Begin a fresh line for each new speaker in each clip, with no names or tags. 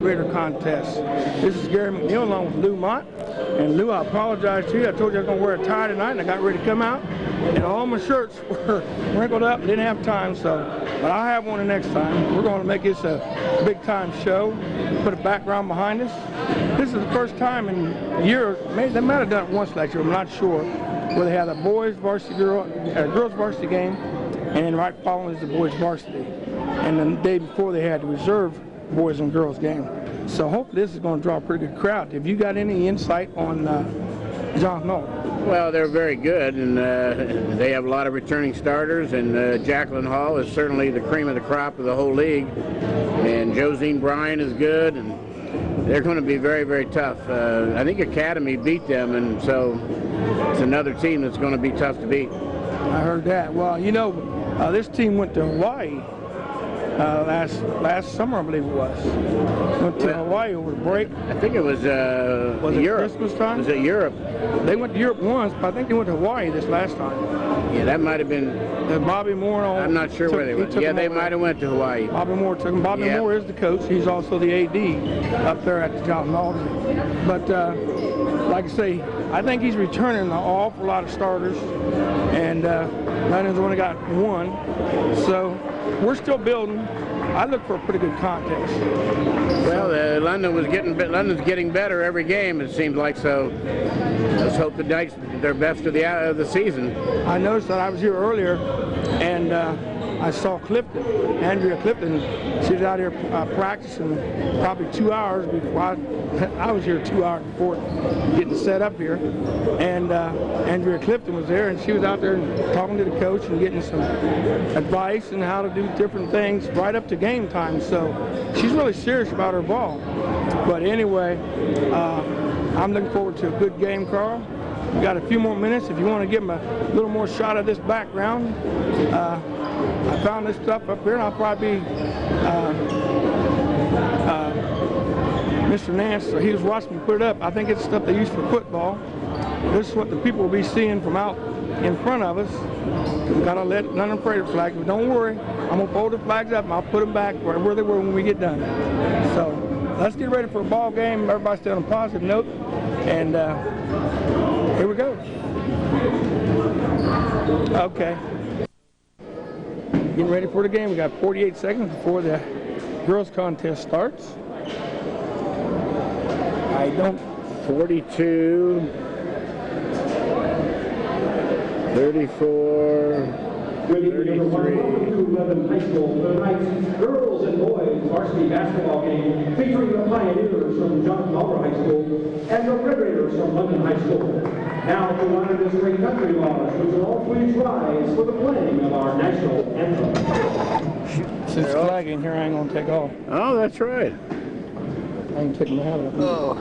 Grader contest. This is Gary McNeil along with Lou Mott. And Lou, I apologize to you. I told you I was going to wear a tie tonight, and I got ready to come out, and all my shirts were wrinkled up and didn't have time, but I'll have one the next time. We're going to make this a big-time show, put a background behind us. This is the first time in years, maybe they might have done it once last year, I'm not sure, where they had a boys varsity girls varsity game, and then right following is the boys varsity. And then the day before they had the reserve boys and girls game. So hopefully this is going to draw a pretty good crowd. Have you got any insight on Jonathan Alder?
Well, they're very good, and they have a lot of returning starters, and Jacqueline Hall is certainly the cream of the crop of the whole league, and Josine Bryan is good, and they're going to be very, very tough. I think Academy beat them, and so it's another team that's going to be tough to beat.
I heard that. Well, you know, this team went to Hawaii last summer, I believe it was. Went to Hawaii over the break.
I think it was
Europe. Christmas time?
Was it Europe?
They went to Europe once, but I think they went to Hawaii this last time.
Yeah, that might have been.
Bobby Moore.
I'm not sure where they went. Yeah, they might have went to Hawaii.
Bobby Moore took them. Bobby Moore is the coach. He's also the AD up there at the Jonathan Alder. But like I say, I think he's returning an awful lot of starters, and London's only got one. So we're still building. I look for a pretty good contest.
Well, London's getting better every game, it seems like, so let's hope the Dykes their best of the season.
I noticed that I was here earlier, and I saw Clifton, Andrea Clifton. She was out here practicing probably 2 hours before I was here 2 hours before getting set up here. And Andrea Clifton was there, and she was out there talking to the coach and getting some advice on how to do different things right up to game time. So she's really serious about her ball. But anyway, I'm looking forward to a good game, Carl. We got a few more minutes. If you want to give them a little more shot of this background, I found this stuff up here, and I'll probably be Mr. Nance, so he was watching me put it up. I think it's stuff they use for football. This is what the people will be seeing from out in front of us. We've got to let none of the parade flags, but don't worry, I'm going to fold the flags up and I'll put them back where they were when we get done. So let's get ready for a ball game. Everybody stay on a positive note, and here we go. Okay. Getting ready for the game. We got 48 seconds before the girls contest starts.
42, 34, 33.
High School, tonight's girls and boys varsity basketball game featuring the Pioneers from Jonathan Alder High School and the Red Raiders from London High School. Now to honor this great country of ours, which will all please rise for the playing of our national anthem.
Since the flag in here, I ain't gonna take off.
Oh, that's right.
I can take my hat off.
Oh.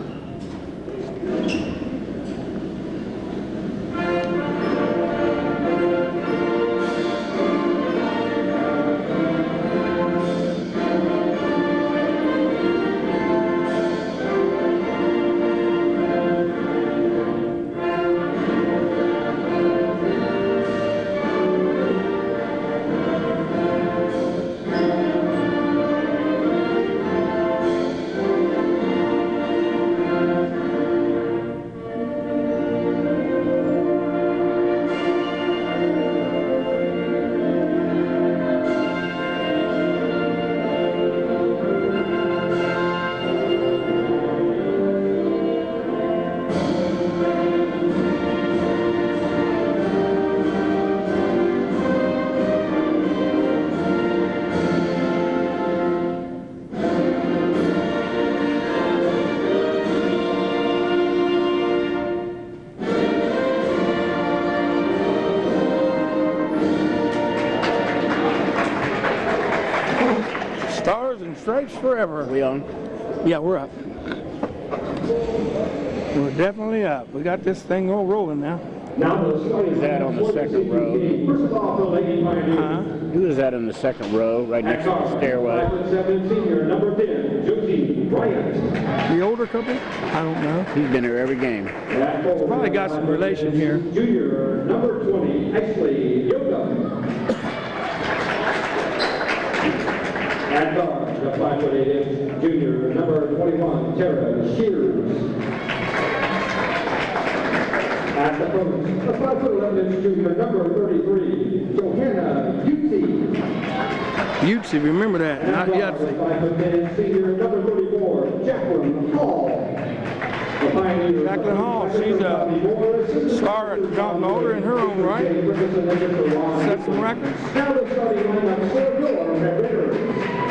Stars and stripes forever.
We on?
Yeah, we're up. We're definitely up. We got this thing all rolling now.
Who is that on the second row? Who is that in the second row, right next to the stairway?
The older couple? I don't know.
He's been here every game.
He's probably got some relation here.
Junior, number 20, Ashley Yoga. At guard, the 5'8" junior, number 21, Tara Shears. At the post, the 5'11" junior, number 33, Johanna
Yutzi, remember that, not Yutzi.
5'10" senior, number 34, Jacqueline Hall.
Jacqueline Hall, she's a star at John Alder in her own right. Set some records.
Now the starting lineup for your Red Raiders.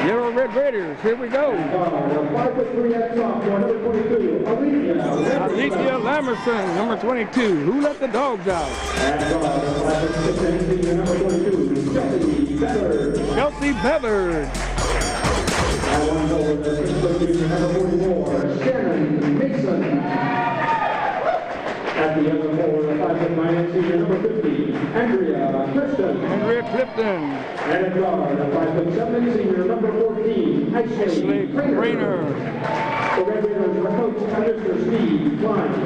Yellow Red Raiders, here we go.
5'3" at top, number 22,
Alethea Lamerson, number 22. Who let the dogs out?
And 5'6" senior, number 22, Chelsea Bellard.
Chelsea Bellard.
At 1 over the 6'4" junior, number 44, Shannon Mason. At the other four, the 5'9" senior, number 50, Andrea
Clifton.
And at guard, the 5'7" senior, number 14, Ashley Crainer. The Red Raiders are coached by Mr. Steve Lyons.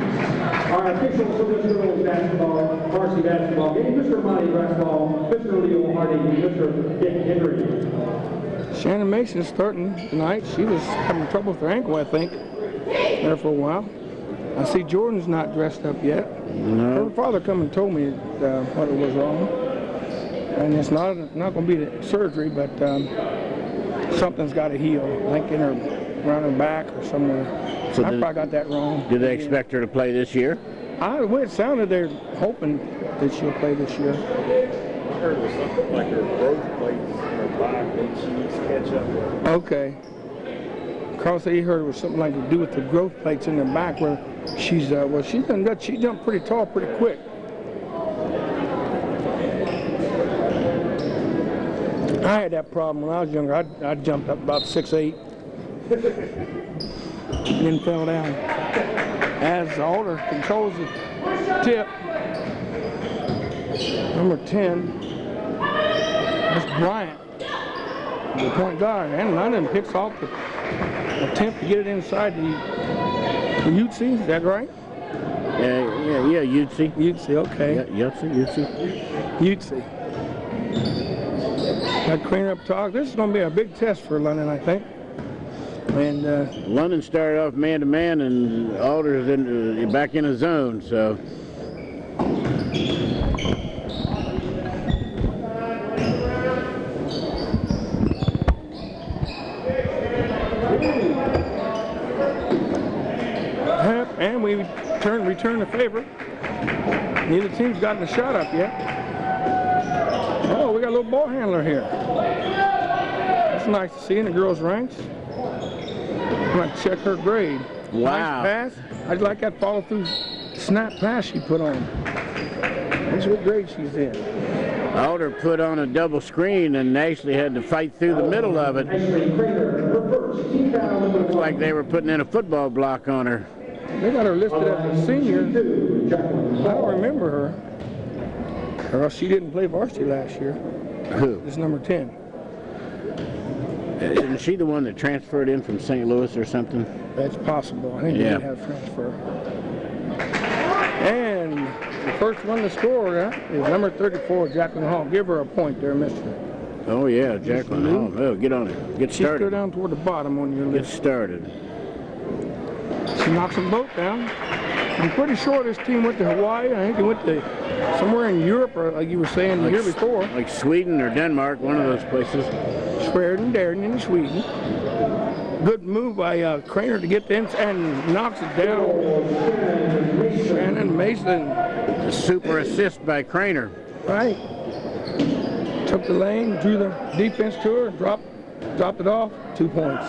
Our officials for this girls basketball, varsity basketball game, Mr. Monty Grassball, Mr. Leo Hardy, Mr. Dick Henry.
Shannon Mason starting tonight. She was having trouble with her ankle, I think, there for a while. I see Jordan's not dressed up yet.
No.
Her father come and told me what it was wrong. And it's not going to be the surgery, but something's got to heal. I think in her, around her back or somewhere.
So
I probably got that wrong.
Do they expect her to play this year?
The way it sounded, they're hoping that she'll play this year.
I heard it was something like her growth plates in her back that she needs to catch up with.
Okay. Carl said he heard it was something like to do with the growth plates in the back where she's, she jumped pretty tall pretty quick. I had that problem when I was younger. I jumped up about 6'8", and then fell down. As Alder controls the tip, number 10, that's Bryant, the point guard, and London picks off the attempt to get it inside the Yutzi, is that right?
Yeah, Yutzi.
Yutzi, okay.
Yeah, Yutzi.
Yutzi. Got Crainer up top. This is going to be a big test for London, I think. And
London started off man-to-man, and Alder's back in a zone, so.
And we return the favor. Neither team's gotten a shot up yet. Oh, we got a little ball handler here. That's nice to see in the girls' ranks. I'm going to check her grade.
Wow.
Nice pass. I'd like that follow-through snap pass she put on. That's what grade she's in.
Alder put on a double screen and Ashley had to fight through the middle of it. Looks like they were putting in a football block on her.
They got her listed as a senior. I don't remember her. Or else she didn't play varsity last year.
Who?
This number 10.
Isn't she the one that transferred in from St. Louis or something?
That's possible. I think they did have transfer. And the first one to score is number 34, Jacqueline Hall. Give her a point there, mister.
Oh, yeah, Jacqueline Hall. Oh, get on it. Get started.
She's go down toward the bottom on your list.
Get started.
She knocks them both down. I'm pretty sure this team went to Hawaii. I think they went to somewhere in Europe, or like you were saying the year before.
Like Sweden or Denmark, one of those places.
Sweden, Darren in Sweden. Good move by Crainer to get the inside and knocks it down. Shannon Mason.
A super assist by Crainer.
Right. Took the lane, drew the defense to her, dropped it off. 2 points.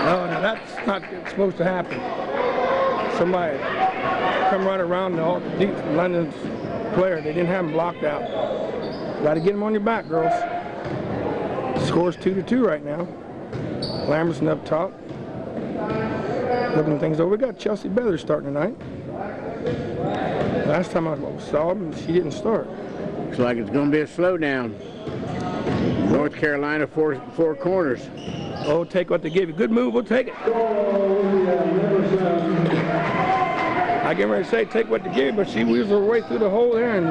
No, that's not supposed to happen. Somebody come right around the London's player. They didn't have him blocked out. Got to get him on your back, girls. Score's 2-2 right now. Lamerson up top. Looking things over. We got Chelsea Bellard starting tonight. Last time I saw him, she didn't start.
Looks like it's going to be a slowdown. North Carolina, four corners.
Oh, take what they give you. Good move, we'll take it. I get ready to say take what they give you, but she weasels her way through the hole there and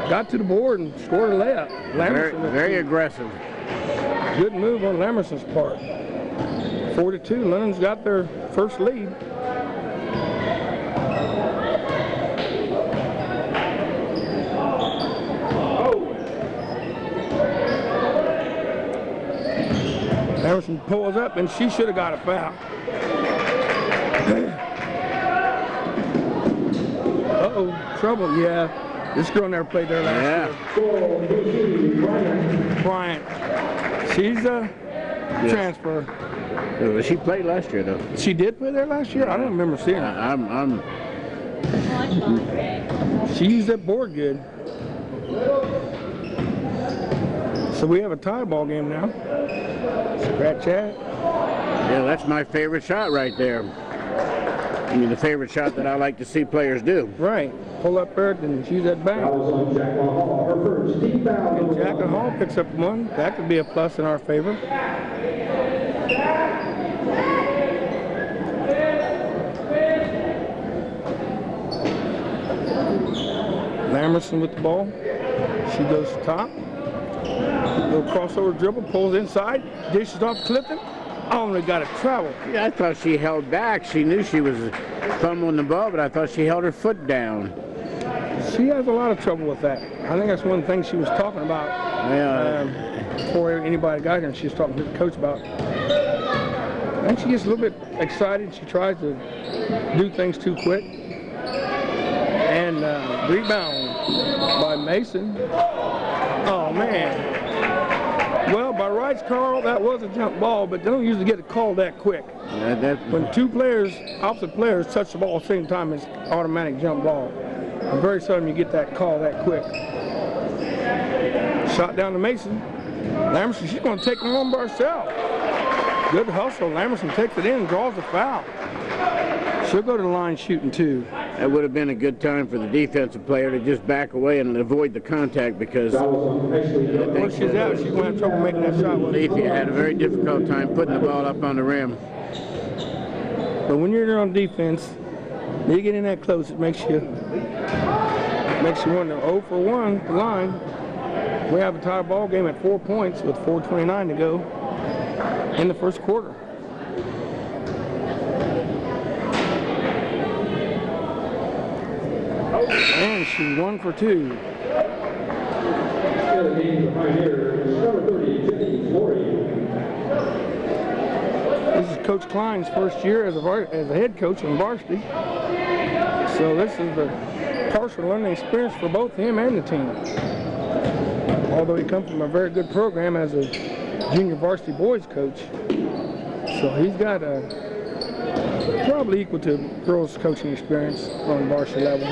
got to the board and scored a layup.
Very aggressive.
Good move on Lamerson's part. 4-2. London's got their first lead. Emerson pulls up, and she should have got a foul. Uh-oh, trouble, yeah. This girl never played there last year. Bryant. She's a transfer.
She played last year, though.
She did play there last year? I don't remember seeing her. She used that board good. So we have a tie ball game now. Scratch that.
Yeah, that's my favorite shot right there. I mean, the favorite shot that I like to see players do.
Right. Pull up there and use that back. And Jacqueline Hall picks up one. That could be a plus in our favor. Lamerson with the ball. She goes to top. Little crossover dribble, pulls inside, dishes off Clifton. Oh, and they got to travel.
Yeah, I thought she held back. She knew she was fumbling the ball, but I thought she held her foot down.
She has a lot of trouble with that. I think that's one thing she was talking about before anybody got here, and she was talking to the coach about. I think she gets a little bit excited. She tries to do things too quick. And rebound by Mason. Oh, man. Well, by rights, Carl, that was a jump ball, but they don't usually get a call that quick. When two players, opposite players, touch the ball at the same time, it's automatic jump ball. And very seldom you get that call that quick. Shot down to Mason. Lamerson, she's going to take one by herself. Good hustle. Lamerson takes it in and draws the foul. She'll go to the line shooting two.
That would have been a good time for the defensive player to just back away and avoid the contact, because
Once she's out, she's going to have trouble making that shot.
Leafy had a very difficult time putting the ball up on the rim.
But when you're there on defense, you get in that close, it makes you wonder. 0 for 1 at the line. We have a tie ball game at 4 points with 4:29 to go in the first quarter. And she's 1 for 2. This is Coach Klein's first year as a head coach in varsity. So this is the partial learning experience for both him and the team. Although he comes from a very good program as a junior varsity boys coach. So he's got probably equal to girls coaching experience on varsity level.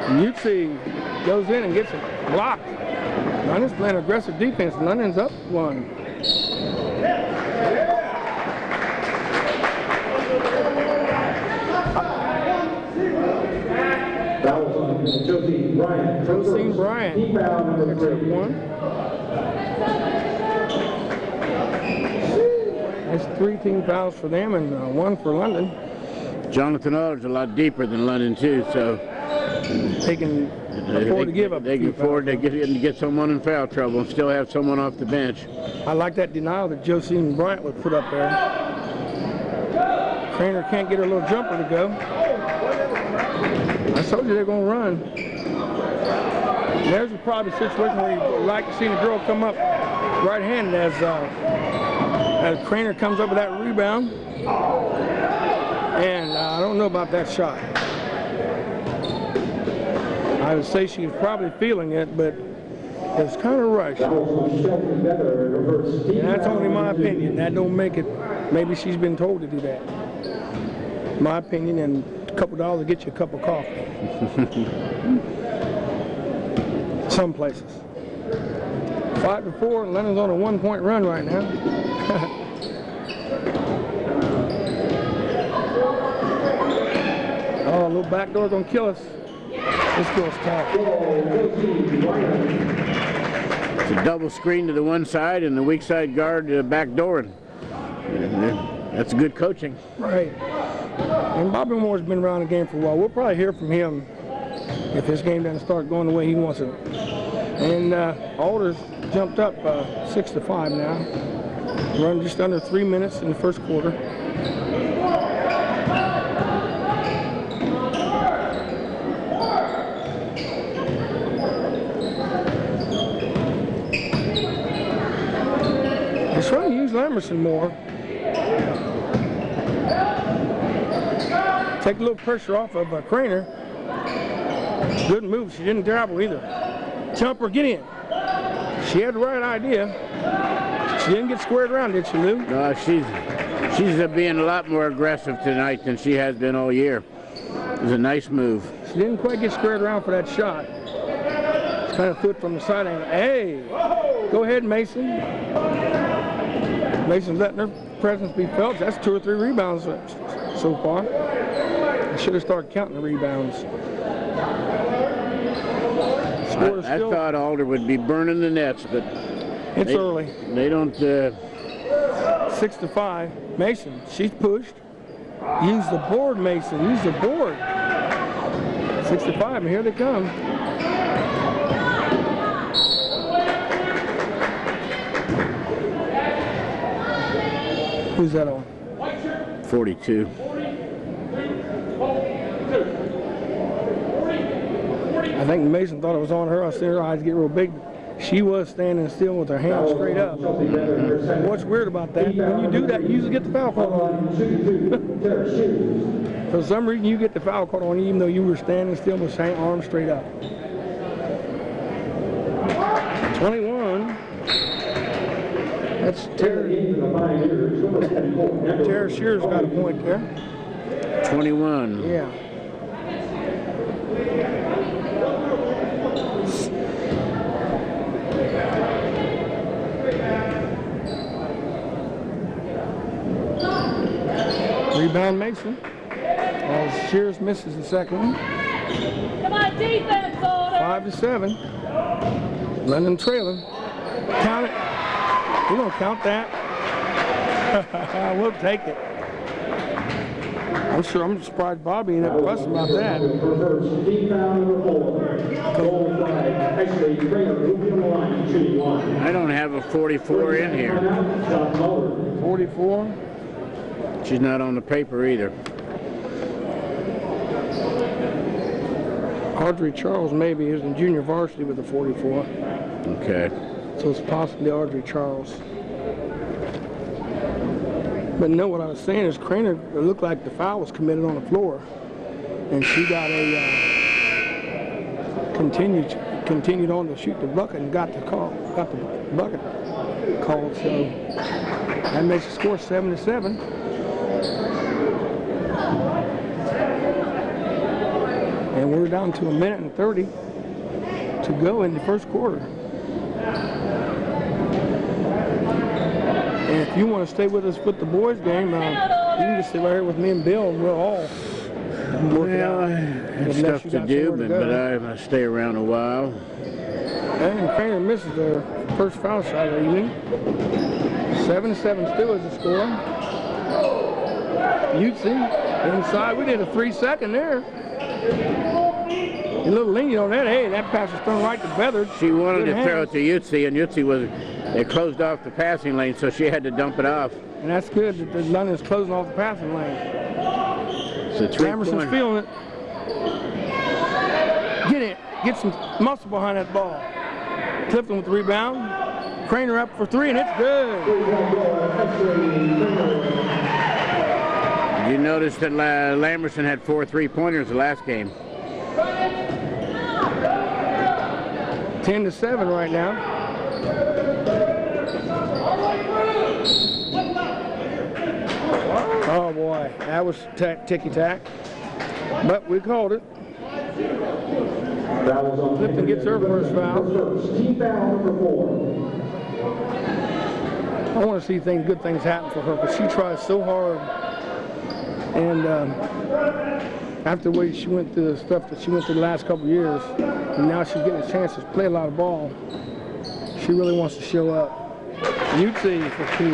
Mutzi goes in and gets it blocked. London's playing aggressive defense. London's up 1. Josine Bryant picks up 1. That's 3 team fouls for them and 1 for London.
Jonathan Alder's a lot deeper than London too, so
they can afford to give up.
They can afford to get someone in foul trouble and still have someone off the bench.
I like that denial that Josine Bryant would put up there. Craner can't get her little jumper to go. I told you they're going to run. There's a probably situation where you like to see the girl come up right-handed as Craner comes up with that rebound. And I don't know about that shot. I would say she's probably feeling it, but it's kind of rushed. And that's only my opinion. That don't make it. Maybe she's been told to do that. My opinion, and a couple dollars to get you a cup of coffee. Some places. 5-4, and London's on a 1-point run right now. Oh, a little backdoor gonna kill us. This girl's tough.
It's a double screen to the one side and the weak side guard back door. That's good coaching.
Right. And Bobby Moore's been around the game for a while. We'll probably hear from him if this game doesn't start going the way he wants it. And Alder's jumped up 6-5 now. Run just under 3 minutes in the first quarter. They're trying to use Lamerson more. Take a little pressure off of Craner. Good move. She didn't travel either. Jumper, get in. She had the right idea. She didn't get squared around, did she, Lou?
No, she's being a lot more aggressive tonight than she has been all year. It was a nice move.
She didn't quite get squared around for that shot. It's kind of threw it from the side angle. Hey, go ahead, Mason. Mason's letting her presence be felt. That's 2 or 3 rebounds so far. I should have started counting the rebounds.
I thought Alder would be burning the nets, but
it's early.
They don't.
6-5. Mason, she's pushed. Use the board, Mason. Use the board. 6-5, and here they come. Who's that on?
42.
I think Mason thought it was on her. I seen her eyes get real big. She was standing still with her hands straight up. What's weird about that, when you do that, you usually get the foul call on you. For some reason, you get the foul call on you even though you were standing still with your arms straight up. 21. That's Tara Shearer's got a point there.
21.
Yeah. Rebound Mason. As Shears misses the second one.
Come on, defense, Alder.
5-7. London trailing. Count it. We're going to count that. We'll take it. I'm surprised Bobby ain't up fussing about that.
I don't have a 44 in here.
44.
She's not on the paper either.
Audrey Charles maybe is in junior varsity with a 44.
Okay.
So it's possibly Audrey Charles. But no, what I was saying is Craner, it looked like the foul was committed on the floor. And she got a continued on to shoot the bucket and got the bucket called. So that makes the score 7-7. And we're down to 1:30 to go in the first quarter. And if you want to stay with us with the boys game, you can just sit right here with me and Bill, and we'll all work it out.
It's stuff to do, but I must stay around a while.
And Craner misses their first foul shot of the evening. 7-7 still is the score. Utsi inside. We did a 3-second there. A little lenient on that. Hey, that pass was thrown right to Beathard.
She wanted to throw it to Utsi, and Utsi they closed off the passing lane, so she had to dump it off.
And that's good that the London's closing off the passing lane.
So
Emerson's feeling it. Get it. Get some muscle behind that ball. Clifton with the rebound. Craner up for 3, and it's good.
You noticed that Lamerson had 4 3-pointers the last game.
10-7 right now. Oh boy, that was ticky-tack. But we called it. Clifton gets her first foul. I want to see good things happen for her, but she tries so hard. And after the way she went through the stuff that she went through the last couple of years, and now she's getting a chance to play a lot of ball, she really wants to show up. Utsi for 2.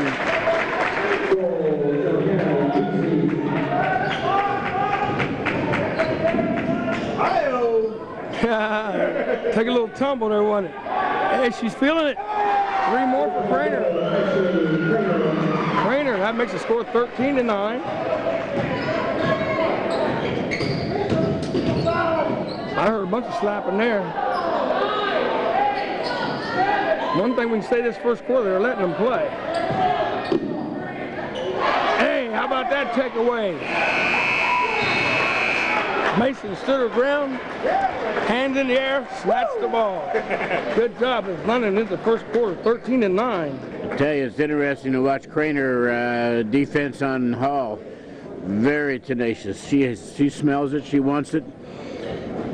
Take a little tumble there, wasn't it? Hey, she's feeling it. 3 more for Craner. Craner, that makes the score 13-9. I heard a bunch of slapping there. One thing we can say this first quarter, they're letting them play. Hey, how about that takeaway? Mason stood her ground, hands in the air, snatched the ball. Good job. It's London in the first quarter, 13-9.
I tell you, it's interesting to watch Craner defense on Hall. Very tenacious. She smells it. She wants it.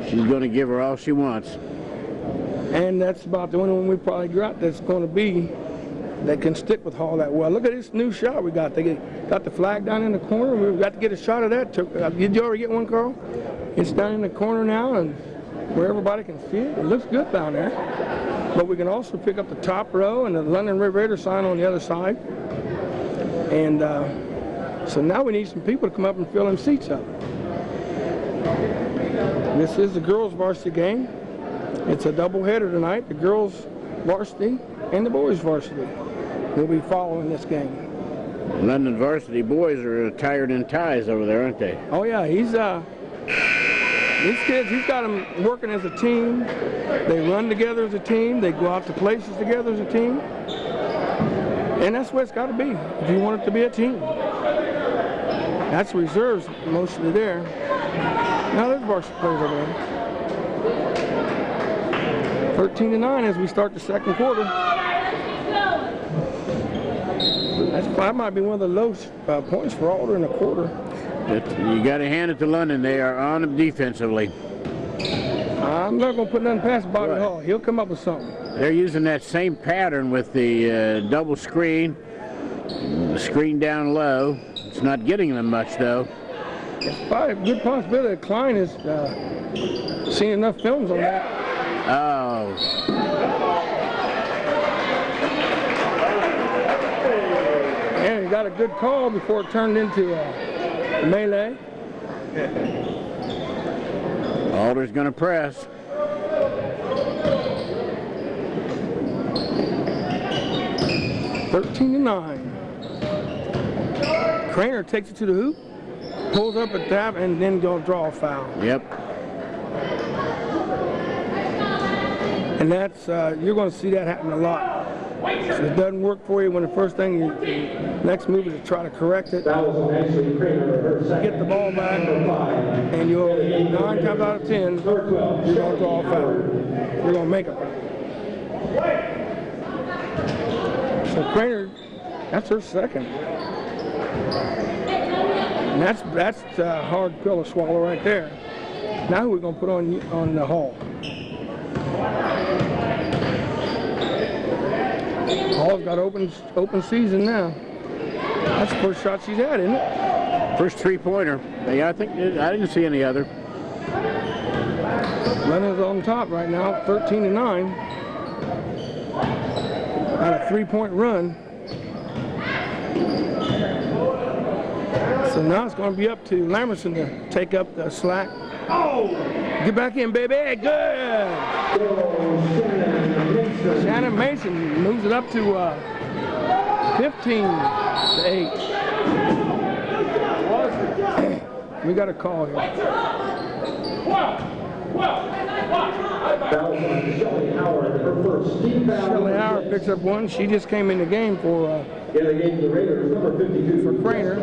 She's going to give her all she wants. And
that's about the only one we probably got that's going to be that can stick with Hall that well. Look at this new shot we got. They got the flag down in the corner. We've got to get a shot of that. Did you already get one, Carl? It's down in the corner now, and where everybody can see it. It looks good down there. But we can also pick up the top row and the London Red Raider sign on the other side. And so now we need some people to come up and fill them seats up. This is the girls' varsity game. It's a doubleheader tonight. The girls' varsity and the boys' varsity will be following this game.
London varsity boys are attired in ties over there, aren't they?
Oh yeah, these kids, he's got them working as a team. They run together as a team. They go out to places together as a team. And that's what it's got to be if you want it to be a team. That's reserves mostly there. Now there's varsity players over there. 13-9 as we start the second quarter. That might be one of the lowest points for Alder in a quarter.
You got to hand it to London. They are on them defensively.
I'm not going to put nothing past Bobby Hall. He'll come up with something.
They're using that same pattern with the double screen, the screen down low. It's not getting them much, though.
It's probably a good possibility that Klein has seen enough films on that.
Oh.
And he got a good call before it turned into melee.
Alder's going to press.
(13-9). Craner takes it to the hoop, pulls up a tap, and then going to draw a foul.
Yep.
And that's, you're going to see that happen a lot. If it doesn't work for you when the first thing, your next move is to try to correct it. Get the ball back, and you'll, 9 times out of 10, you're going to draw a foul. You're going to make a foul. So Craner, that's her second. And that's a hard pill to swallow right there. Now who are we going to put on the Hall? Hall's got open season now. That's the first shot she's had, isn't it?
First three-pointer. Yeah, I didn't see any other.
London's on top right now, 13-9. On a 3-point run. So now it's going to be up to Lamerson to take up the slack. Oh! Get back in, baby. Good! Shannon Mason moves it up to 15-8. We got a call here. Shelly Howard picks up one. She just came in the game for Craner.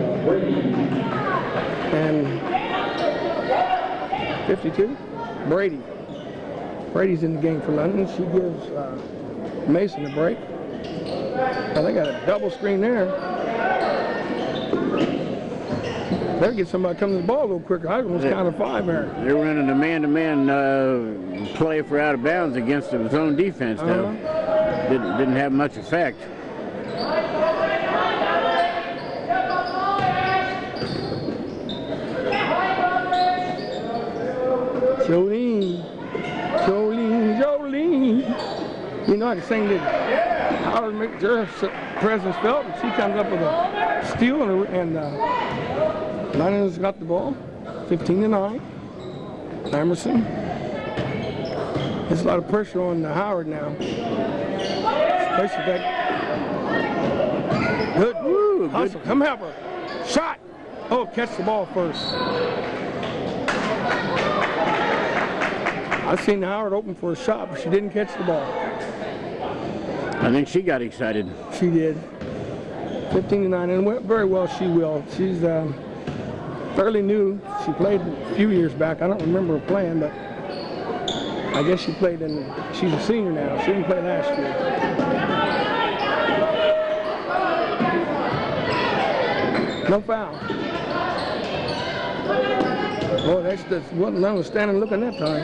And 52, Brady. Brady's in the game for London. She gives Mason a break. Now they got a double screen there. Better get somebody coming to the ball a little quicker. I almost counted 5 there.
They're running a man-to-man play for out of bounds against his own defense, though. Didn't have much effect. Jolene. You know how to sing the Howard McJer's presence felt, and she comes up with a steal, and London's got the ball, 15-9. Emerson. There's a lot of pressure on Howard now.
Place it back. Good.
Woo,
Hustle. Come help her. Shot. Oh, catch the ball first. I seen Howard open for a shot, but she didn't catch the ball.
I think she got excited.
She did. 15-9, and went very well. She will. She's fairly new. She played a few years back. I don't remember her playing, but I guess she played in. She's a senior now. She didn't play last year. No foul. Boy, that's wasn't none was standing looking that time.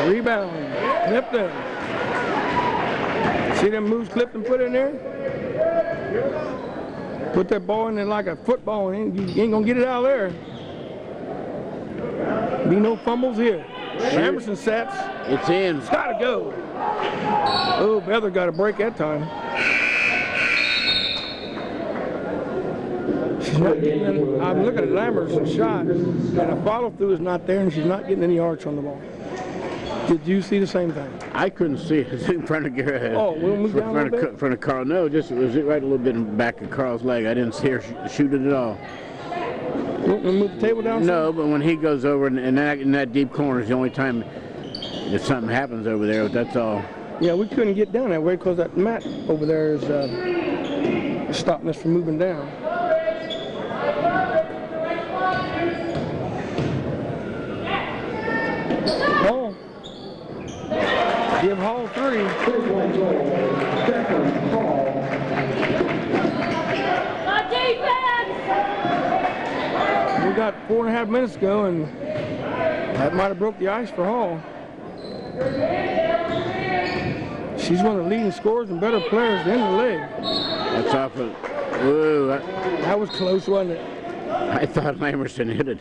Rebound. Clifton. See them moves Clifton put in there? Put that ball in there like a football, and you ain't gonna get it out of there. Be no fumbles here. Emerson sets.
It's in.
It's gotta go. Oh, Beather got a break that time. She's not getting any, I'm looking at Lamerson's shot, and a follow through is not there, and she's not getting any arch on the ball. Did you see the same thing?
I couldn't see it. It's in front of Garrett.
Oh, we'll move down a little bit?
In front of Carl. No, just it was right a little bit in the back of Carl's leg. I didn't see her shoot it at all.
We'll move the table down?
No, but when he goes over in that deep corner is the only time that something happens over there. That's all.
Yeah, we couldn't get down that way because that mat over there is stopping us from moving down. Hall. Give Hall 3.
My defense!
We got 4.5 minutes to go, and that might have broke the ice for Hall. She's one of the leading scorers and better players in the league.
That's off of. Whoa,
That was close, wasn't it?
I thought Lamerson hit it.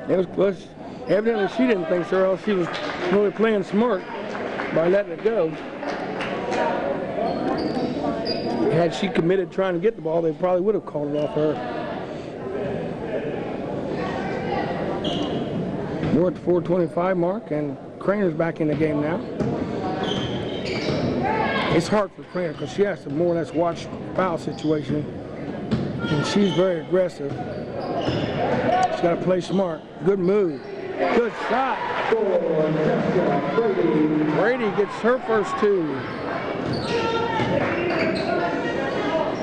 It was close. Evidently, she didn't think so, or else she was really playing smart by letting it go. Had she committed trying to get the ball, they probably would have called it off her. We're at the 4:25 mark, and Craner's back in the game now. It's hard for Craner because she has to more or less watch foul situation, and she's very aggressive. She's got to play smart. Good move. Good shot. Brady gets her first 2.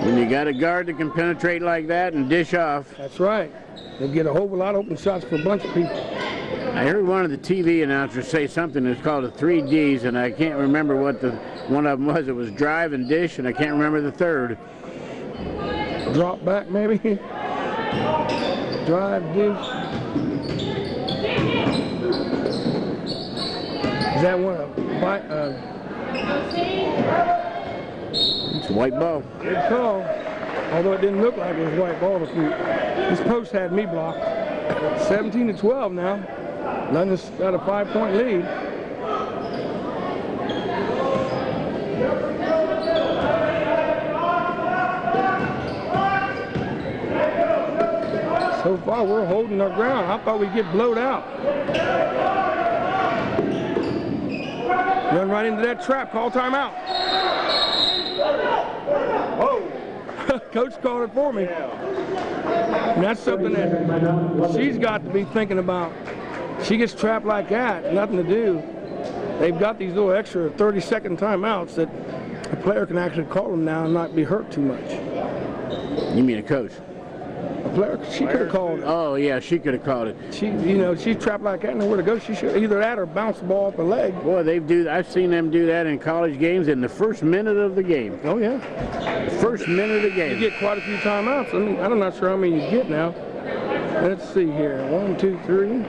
When you got a guard that can penetrate like that and dish off.
That's right. They get a whole lot of open shots for a bunch of people.
I heard one of the TV announcers say something that's called the 3 Ds, and I can't remember what one of them was. It was drive and dish, and I can't remember the third.
Drop back, maybe. Drive, dish. Is that one of
It's a white ball.
good call? Although it didn't look like it was a white ball. This post had me blocked. 17-12 now. London's got a 5-point lead. So far, we're holding our ground. I thought we'd get blowed out. Run right into that trap. Call timeout. Oh, Coach called it for me. And that's something that she's got to be thinking about. She gets trapped like that, nothing to do. They've got these little extra 30-second timeouts that a player can actually call them now and not be hurt too much.
You mean a coach?
A player, she could have called it.
Oh, yeah, she could have called it.
She's trapped like that, nowhere to go. She should either that or bounce the ball off the leg.
Boy, I've seen them do that in college games in the first minute of the game.
Oh, yeah.
The first minute of the game.
You get quite a few timeouts. I'm not sure how many you get now. Let's see here. 1, 2, 3.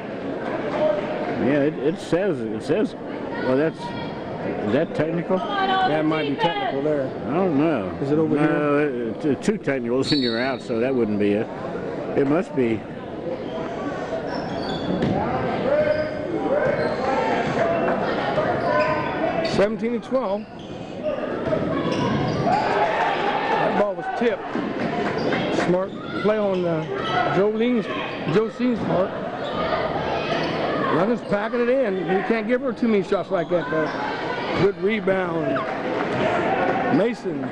Yeah, it says, well, is that technical?
That might be technical there.
I don't know.
Is it over here?
No, 2 technicals and you're out, so that wouldn't be it. It must be.
(17-12). That ball was tipped. Smart play on Josene's part. London's packing it in. You can't give her too many shots like that, though. Good rebound. Mason.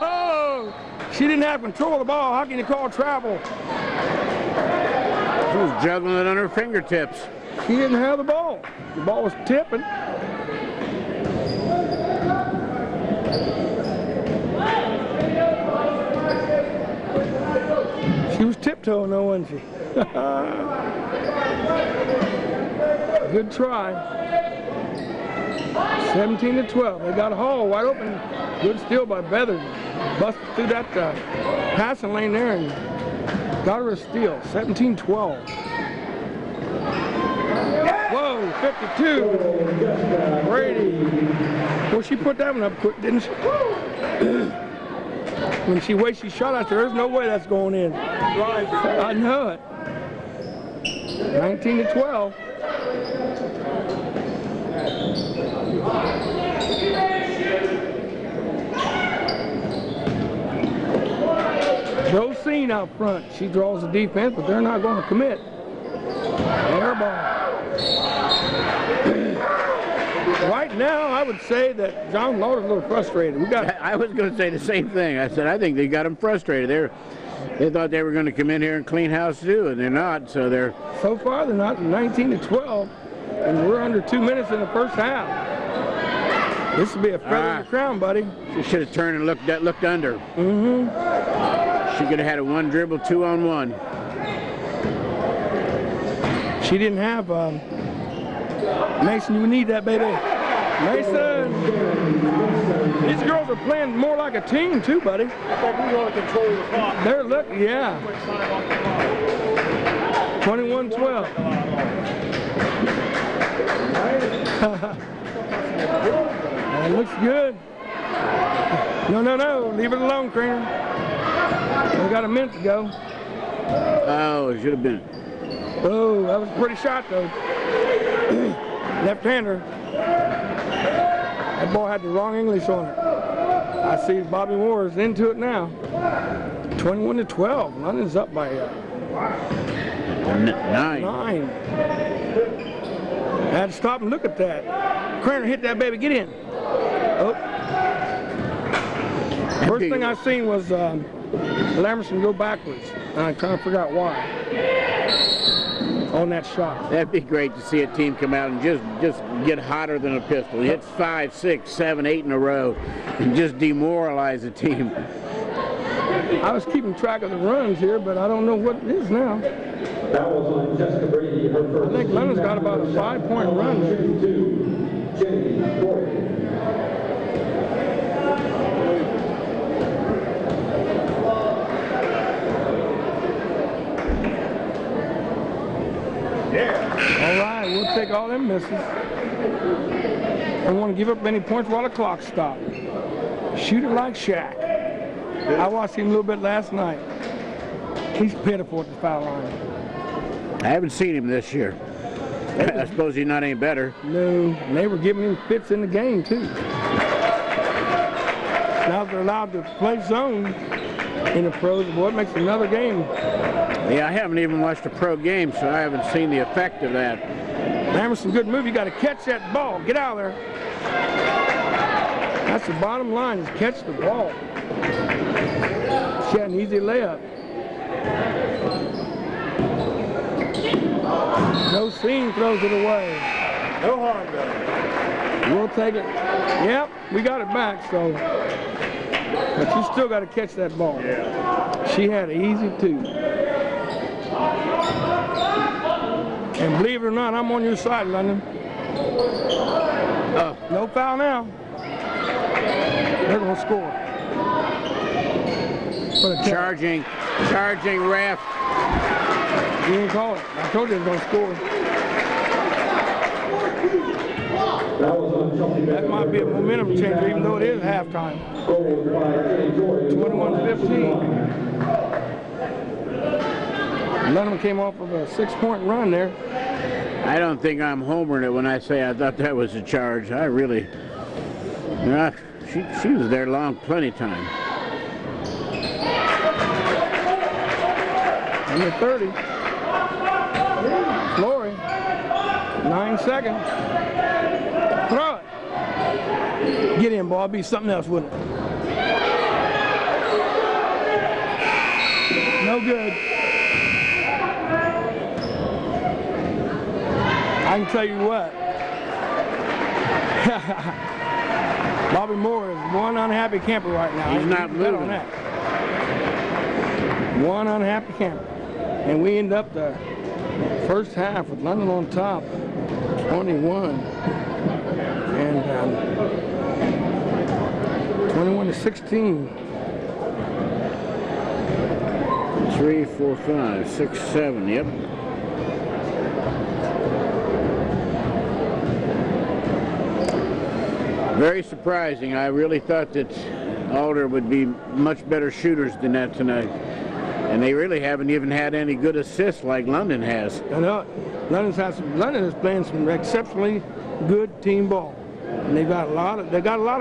Oh, she didn't have control of the ball. How can you call travel?
She was juggling it on her fingertips.
She didn't have the ball. The ball was tipping. She was tiptoeing though, wasn't she? Good try. 17-12. They got Hall wide open. Good steal by Beathard. Busted through that passing lane there and got her a steal. 17-12. Whoa, 52. Brady. Well, she put that one up quick, didn't she? When she way she shot out there's no way that's going in. I know it. 19-12. Josine out front. She draws the defense, but they're not going to commit. Air ball. Right now, I would say that John Lauder's a little frustrated.
I was going to say the same thing. I said, I think they got them frustrated. They thought they were going to come in here and clean house too, and they're not. So
far they're not. 19-12, and we're under 2 minutes in the first half. This would be a feather in the crown, buddy.
She should have turned and looked under.
Mm-hmm.
She could have had a one dribble 2-on-1.
She didn't have Mason. You need that, baby. Mason. These girls are playing more like a team too, buddy.
I think we want to control the clock.
They're looking, yeah. 21-12. That looks good. No. Leave it alone, Craner. We got a minute to go.
Oh, it should have been.
Oh, that was a pretty shot, though. Left-hander. That ball had the wrong English on it. I see Bobby Moore is into it now. 21-12. London's up by
9.
I had to stop and look at that. Craner hit that baby. Get in. Oh. First thing I seen was Lamerson go backwards. And I'm trying to figure out why. On that shot.
That'd be great to see a team come out and just get hotter than a pistol. Hit 5, 6, 7, 8 in a row and just demoralize the team.
I was keeping track of the runs here, but I don't know what it is now.
That was on Jessica Brady. Her first.
I think London's got about a 5-point run there. All right, we'll take all them misses. Don't want to give up any points while the clock stops. Shoot it like Shaq. I watched him a little bit last night. He's pitiful at the foul line.
I haven't seen him this year. I suppose he's not any better.
No, and they were giving him fits in the game, too. Now they're allowed to play zone in the pros. Boy, it makes another game.
Yeah, I haven't even watched a pro game, so I haven't seen the effect of that.
Emerson, good move. You got to catch that ball. Get out of there. That's the bottom line, is catch the ball. She had an easy layup. No Scene throws it away.
No harm done.
We'll take it. Yep, we got it back, so. But you still got to catch that ball.
Yeah.
She had it easy, too. And believe it or not, I'm on your side, London. No foul now. They're going to score.
Charging ref.
You didn't call it. I told you they were going to score. That might be a momentum changer, even though it is halftime. 21-15. London came off of a 6-point run there.
I don't think I'm homering it when I say I thought that was a charge. I really, she was there long, plenty time.
Number 30. Flory. 9 seconds. Throw it. Get in, boy. It'd be something else, wouldn't it? No good. I can tell you what. Bobby Moore is one unhappy camper right now.
He's not moving.
On that. One unhappy camper. And we end up the first half with London on top, 21. And 21-16.
3, 4, 5, 6, 7, yep. Very surprising. I really thought that Alder would be much better shooters than that tonight. And they really haven't even had any good assists like London has.
I know. London is playing some exceptionally good team ball. And they got a lot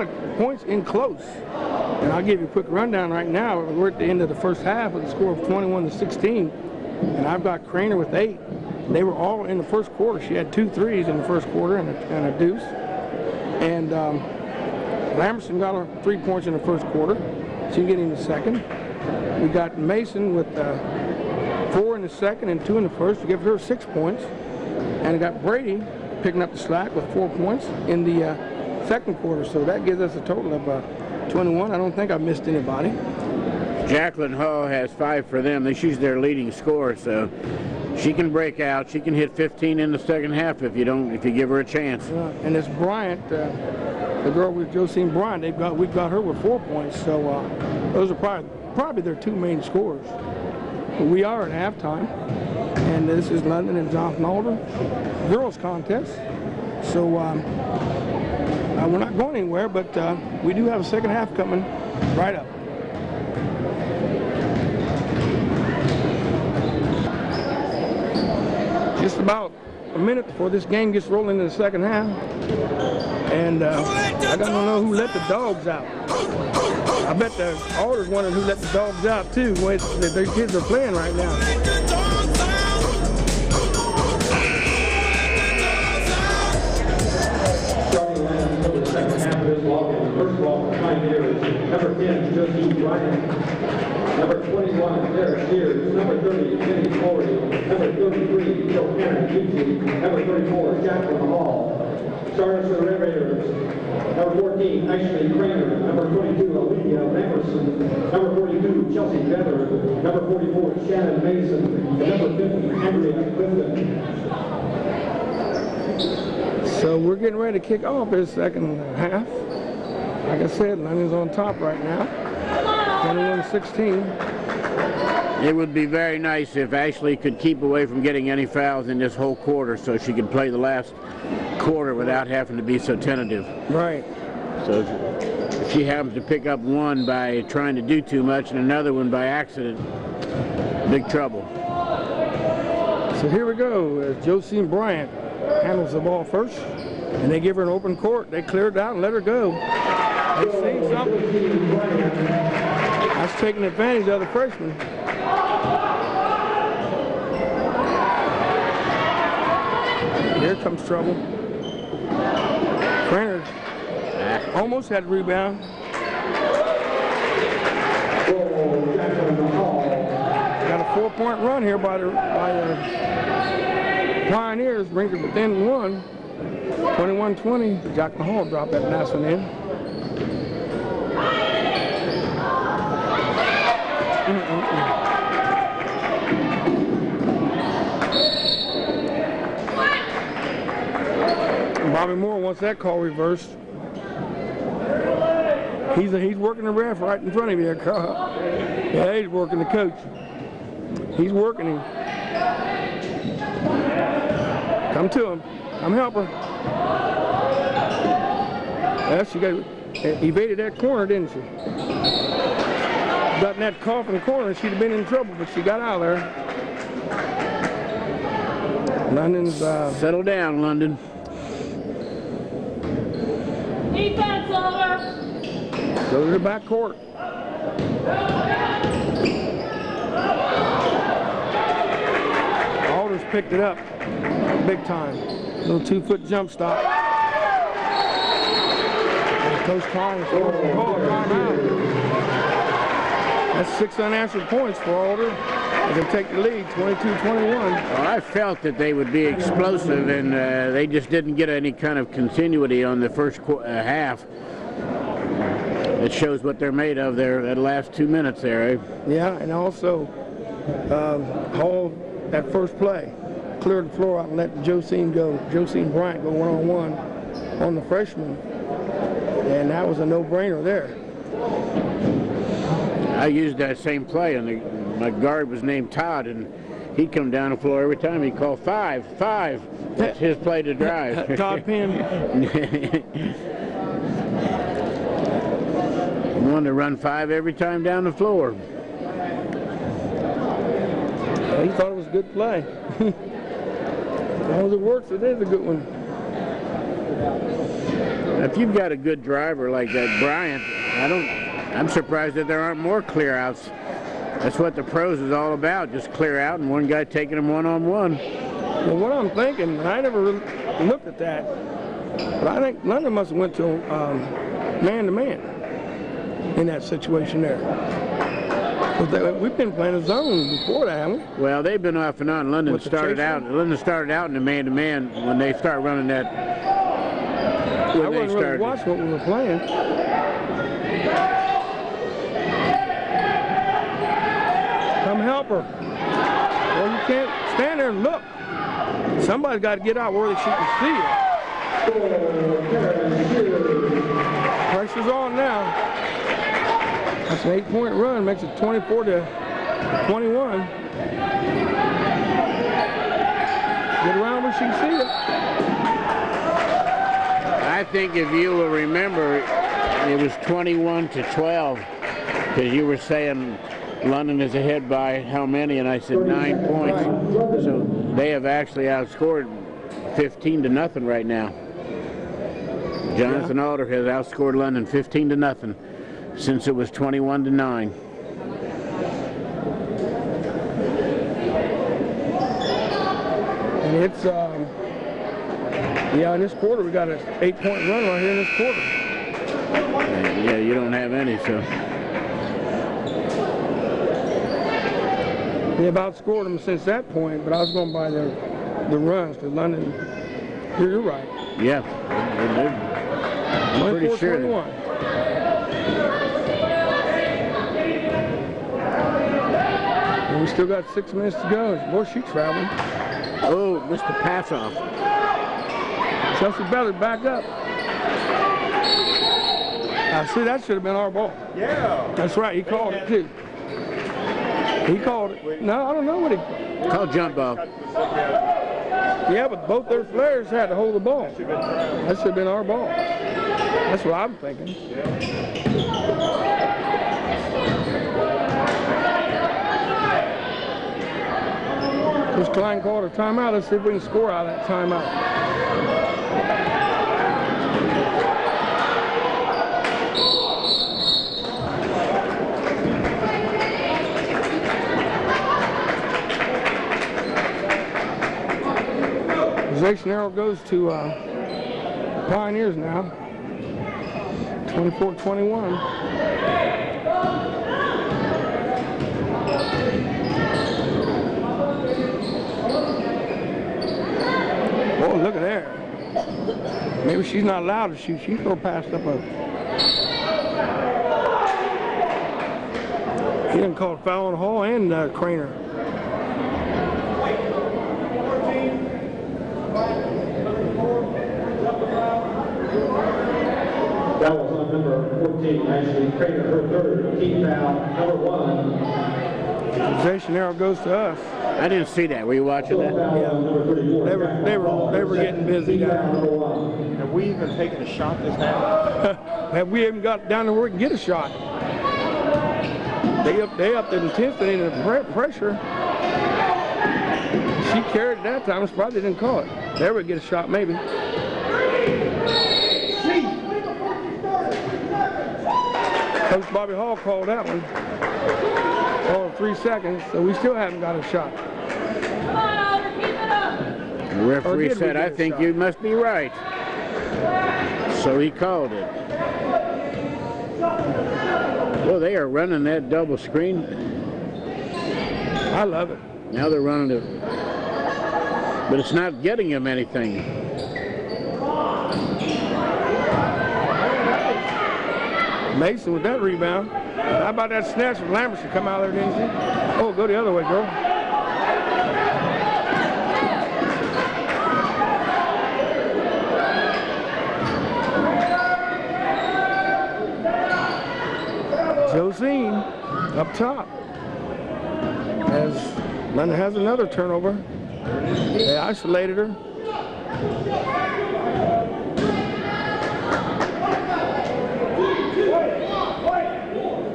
of points in close. And I'll give you a quick rundown right now. We're at the end of the first half with a score of 21-16. And I've got Craner with 8. They were all in the first quarter. She had 2 threes in the first quarter and a deuce. And Lamberson got her 3 points in the first quarter. She's getting the second. We got Mason with 4 in the second and 2 in the first to give her 6 points. And we got Brady picking up the slack with 4 points in the second quarter. So that gives us a total of 21. I don't think I missed anybody.
Jacqueline Hall has 5 for them. She's their leading scorer, so she can break out. She can hit 15 in the second half if you give her a chance.
And it's Bryant, the girl with Josine Bryant. We've got her with 4 points. So those are probably their 2 main scorers. We are at halftime, and this is London and Jonathan Alder girls contest. So we're not going anywhere, but we do have a second half coming right up. Just about a minute before this game gets rolling in the second half, and I don't know who let the dogs out. I bet the Alder's wondering who let the dogs out too. Their kids are playing right now.
Starting lineup for the second half of this ball game. First of all, Pioneers, number 10, Josie Bryant. Number 21, Derek Sears. Number 30, Jenny Corey. Number 33, Johanna Gibson. Number 34, Jacqueline Hall. Starters for the Red Raiders. Number 14, Ashley Craner. Number 22, Olivia Lamberson. Number 42, Chelsea Feather. Number 44, Shannon Mason. And number 50, Andrea Clifton.
So we're getting ready to kick off this second half. Like I said, London's on top right now, 21-16.
It would be very nice if Ashley could keep away from getting any fouls in this whole quarter so she could play the last quarter without having to be so tentative.
Right.
So if she happens to pick up one by trying to do too much and another one by accident, big trouble.
So here we go. Josine Bryant handles the ball first, and they give her an open court. They clear it out and let her go. They've seen something. That's taking advantage of the freshman. Here comes trouble. Craner almost had a rebound. Got a 4-point run here by the Pioneers, brings it within 1. 21-20. Jacqueline Hall dropped that nice one in. Bobby Moore wants that call reversed. He's working the ref right in front of you, Carl. Yeah, he's working the coach. He's working him. Come to him. Come help her. Yeah, she evaded that corner, didn't she? Got in that cough in the corner, she'd have been in trouble, but she got out of there. London's
settle down, London.
Defense, Alder.
Go to the back court. Alder's picked it up big time. Little 2-foot jump stop. Coach Klein is forced to call a timeout. That's 6 unanswered points for Alder as they take the lead, 22-21.
Well, I felt that they would be explosive, and they just didn't get any kind of continuity on the first half. It shows what they're made of there that last 2 minutes there, eh?
Yeah, and also Hall, that first play, cleared the floor out and let Josine Bryant go one-on-one on the freshman, and that was a no-brainer there.
I used that same play, and my guard was named Todd, and he'd come down the floor every time. He'd call 5. That's his play to drive.
Todd Penn.
He wanted to run 5 every time down the floor.
Well, he thought it was a good play. As long as it works, it is a good one.
If you've got a good driver like that Bryant, I'm surprised that there aren't more clear outs. That's what the pros is all about, just clear out and one guy taking them one-on-one.
Well, what I'm thinking, I never really looked at that, but I think London must have went to man-to-man in that situation there. We've been playing a zone before that, haven't we?
Well, they've been off and on. London started out in the man-to-man when they start running that.
I wasn't really watching what we were playing. Come help her. Well, you can't stand there and look. Somebody's got to get out where she can see it. Pressure's on now. That's an 8-point run, makes it 24-21. Get around where she can see it.
I think if you will remember, it was 21-12, because you were saying London is ahead by how many, and I said 9 points. So they have actually outscored 15-0 right now. Jonathan Alder has outscored London 15-0 since it was 21-9.
And it's in this quarter we got an 8-point run right here in this quarter.
Yeah, you don't have any, so.
They about scored them since that point, but I was going by the runs to London. You're right.
Yeah, I'm pretty sure.
21. And we still got 6 minutes to go. Boy, she's traveling.
Oh, missed the pass off.
Chelsea Bellard back up. See, that should have been our ball.
Yeah.
That's right. He called it too. He called it. No, I don't know what he
called. Jump ball.
Yeah, but both their flares had to hold the ball. That should have been our ball. That's what I'm thinking. Coach Klein called a timeout. Let's see if we can score out of that timeout. Possession arrow goes to Pioneers now. 24-21. Oh, look at there. Maybe she's not allowed to shoot. She throw past up a. He didn't call a foul on Hall and Craner.
That was on number 14, actually. Craner, her third, team foul, number 1.
Possession arrow goes to us.
I didn't see that. Were you watching that?
Yeah. They were getting busy down.
Have we even taken a shot this half?
Have we even got down to where we can get a shot? They upped the intensity and the pressure. She carried it that time. It's probably didn't call it. There we get a shot, maybe. Coach Bobby Hall called that one. Oh, 3 seconds, so we still haven't got a shot.
Come on, Alder, keep it up.
The referee said, I think you must be right. So he called it. Well, they are running that double screen.
I love it.
Now they're running it, but it's not getting them anything.
Mason with that rebound. How about that snatch from Lamberson come out there, didn't she? Oh, go the other way, girl. Josine up top. As London has another turnover. They isolated her.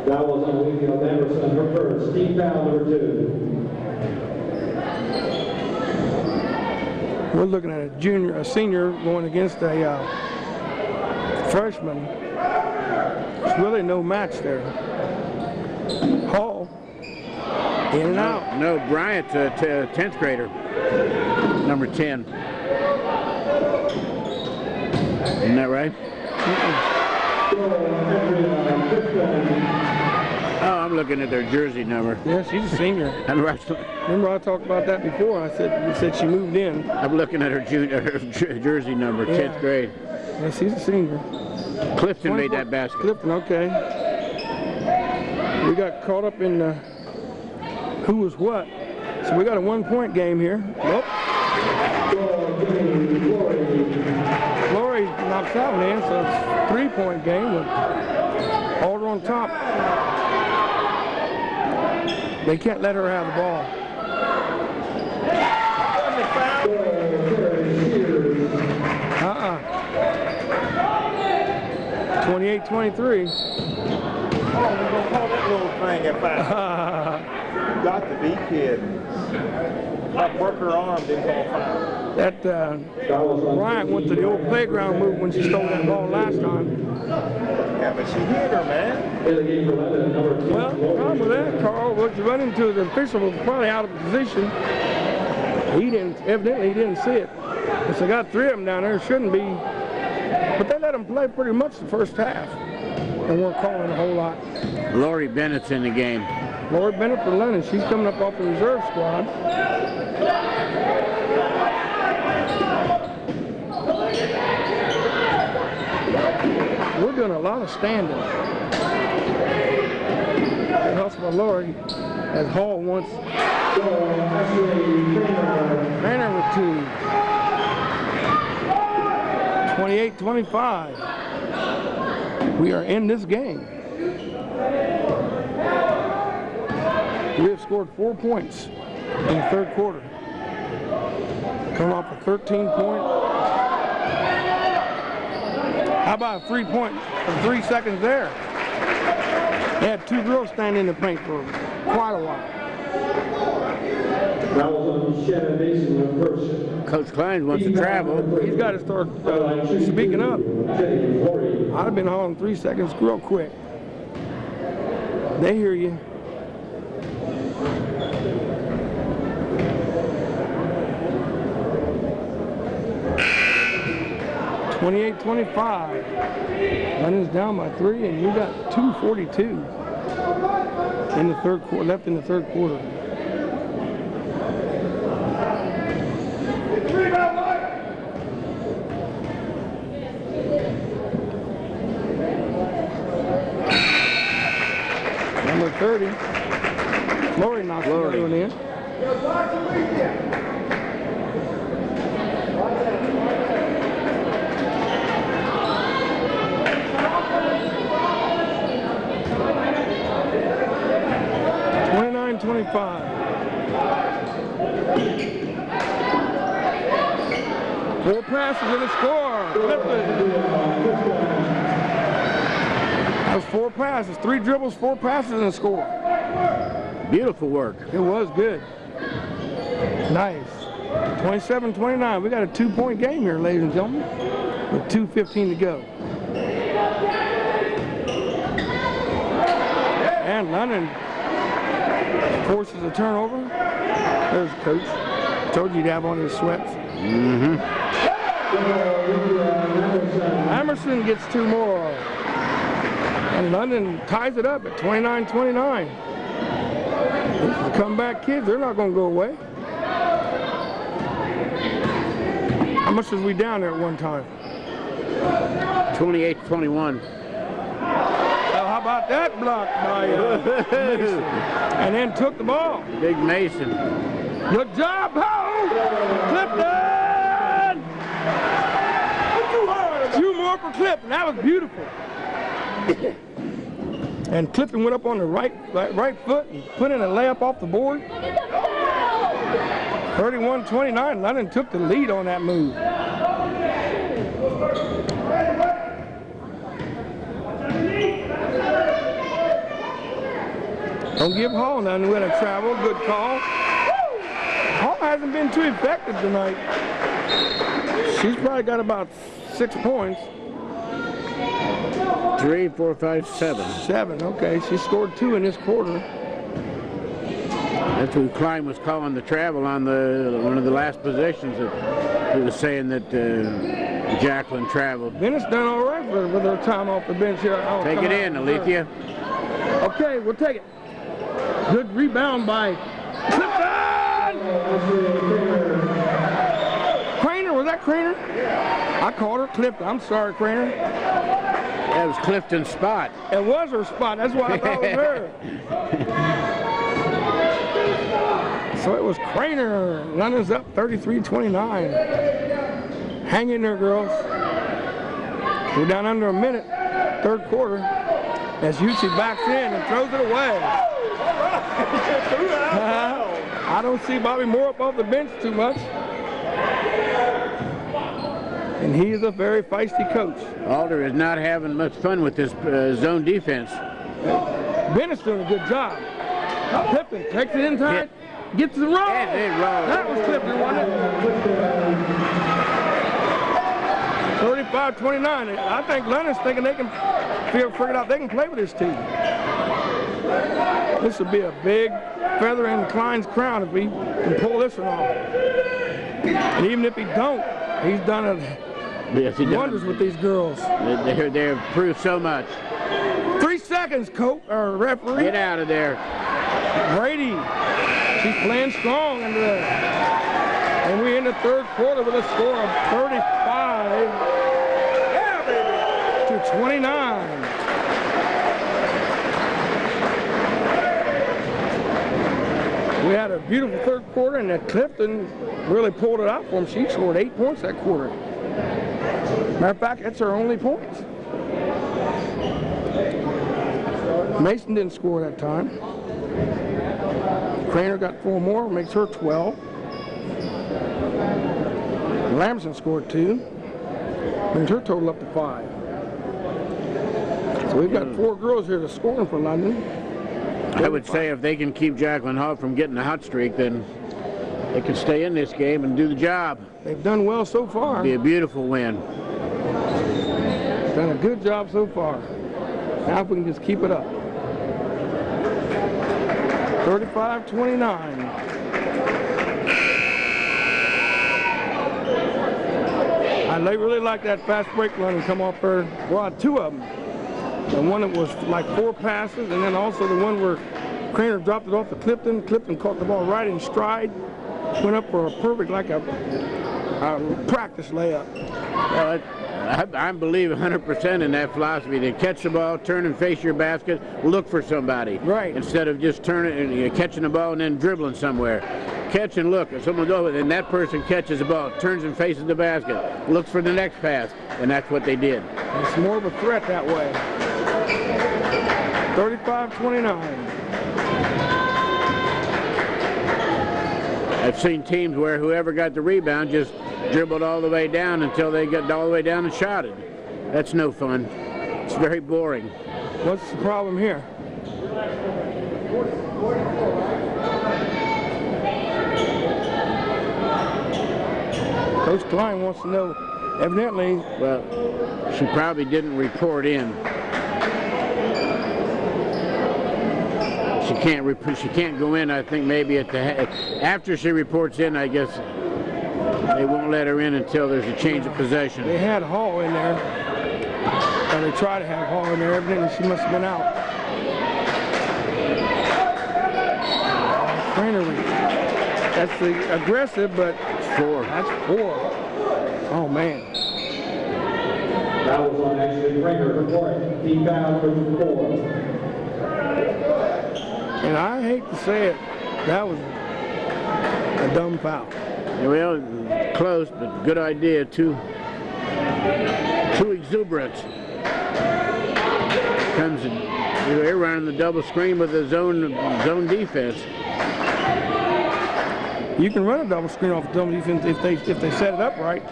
That was on Weekly of Anderson, her first, team foul number 2.
We're looking at a senior going against a freshman. There's really no match there. Hall, in and out.
No, Bryant, 10th grader, number 10. Isn't that right? Oh, I'm looking at their jersey number.
Yeah, she's a senior. Remember I talked about that before. I said she moved in.
I'm looking at her jersey number, 10th grade.
Yeah, she's a senior.
Clifton made that basket.
Clifton, okay. We got caught up in who was what. So we got a 1-point game here. Nope. Glory knocks that one in, so it's a 3-point game with Alder on top. They can't let her have the ball. 28-23.
Oh, we're gonna call that little thing a foul. You got to be kidding. Like work her arm, didn't call foul.
That Bryant went to the old playground move when she stole that ball last time.
Yeah, but she hit her, man.
Well, the problem with that, Carl, what you run into, the official was probably out of position. Evidently he didn't see it. Because they got 3 of them down there, shouldn't be. But they let them play pretty much the first half. They weren't calling a whole lot.
Lori Bennett's in the game.
Lori Bennett for London, she's coming up off the reserve squad. We're doing a lot of standing. Helps by Lori, as Hall wants Banner with 2. 28-25. We are in this game. We have scored 4 points in the third quarter. Coming off a 13-point. How about a 3-point for 3 seconds there? They had 2 girls standing in the paint for quite a while.
Coach Klein wants to travel.
He's got to start speaking up. I'd have been hauling 3 seconds real quick. They hear you. (28-25). London's down by 3, and you got 2:42 in the third quarter, left in the third quarter. Number 30, Lori knocks the other one in. 29-25. Four passes and a score. That was 4 passes, 3 dribbles, 4 passes and a score.
Beautiful work.
It was good. Nice. 27-29. We got a 2-point game here, ladies and gentlemen, with 2:15 to go. And London forces a turnover. There's the coach. Told you to have on his sweats. Emerson gets 2 more. And London ties it up at 29-29. The comeback kids, they're not going to go away. How much was we down there at one time?
28-21.
Well, how about that block by Mason? And then took the ball.
Big Mason.
Good job, Powell! Clifton! A few more for Clifton. That was beautiful. And Clifton went up on the right foot and put in a layup off the board. 31-29. London took the lead on that move. Don't give Hall nothing with a travel. Good call. Hall hasn't been too effective tonight. She's probably got about 6 points.
3, 4, 5, 7.
7, okay. She scored 2 in this quarter.
That's who Klein was calling the travel on one of the last possessions. He was saying that Jacqueline traveled.
Bennett's done all right with her time off the bench here.
Take it in, Alethea.
Okay, we'll take it. Good rebound by Clifton! Craner, was that Craner? I called her Clifton. I'm sorry, Craner.
That was Clifton's spot.
It was her spot. That's why I thought it was her. So it was Craner. London's up 33-29. Hang in there, girls. We're down under a minute, third quarter. As Yuchi backs in and throws it away. I don't see Bobby Moore up off the bench too much. And he is a very feisty coach.
Alder is not having much fun with this zone defense.
Bennett's doing a good job. Clifton takes it inside, gets the roll. That was Clifton, wasn't it? 35-29. I think London's thinking they can figure out they can play with this team. This would be a big feather in Klein's crown if he can pull this one off. And even if he don't, he's done wonders with these girls.
They've improved so much.
3 seconds, coach or referee.
Get out of there.
Brady, she's playing strong into that. And we in the third quarter with a score of 35-29. We had a beautiful third quarter, and that Clifton really pulled it out for him. She scored 8 points that quarter. Matter of fact, that's her only points. Mason didn't score that time. Craner got 4 more, makes her 12. Lamson scored 2, brings her total up to 5. So we've got 4 girls here that's scoring for London.
I would say if they can keep Jacqueline Hall from getting a hot streak, then they can stay in this game and do the job.
They've done well so far.
It'll be a beautiful win.
Done a good job so far. Now if we can just keep it up. 35-29. I really like that fast break run and come off there. Well, 2 of them. The one that was like 4 passes, and then also the one where Craner dropped it off to Clifton. Clifton caught the ball right in stride. Went up for a perfect, like a practice layup.
Well, I believe 100% in that philosophy. To catch the ball, turn and face your basket, look for somebody.
Right.
Instead of just turning and catching the ball and then dribbling somewhere. Catch and look. If someone's over, and that person catches the ball, turns and faces the basket, looks for the next pass, and that's what they did.
It's more of a threat that way. 35-29.
I've seen teams where whoever got the rebound just dribbled all the way down until they got all the way down and shot it. That's no fun. It's very boring.
What's the problem here? Coach Klein wants to know, evidently.
Well, she probably didn't report in. She can't go in. I think maybe after she reports in, I guess they won't let her in until there's a change of possession.
They had Hall in there. Or they try to have Hall in there. Evidently, she must have been out. Greenery. That's the aggressive, but
4.
that's 4. Oh, man.
That was on actually Ringer report. Team foul number 4.
And I hate to say it, that was a dumb foul.
Well, close, but good idea. Too exuberant. Comes they're running the double screen with a zone defense.
You can run a double screen off a double defense if they set it up right.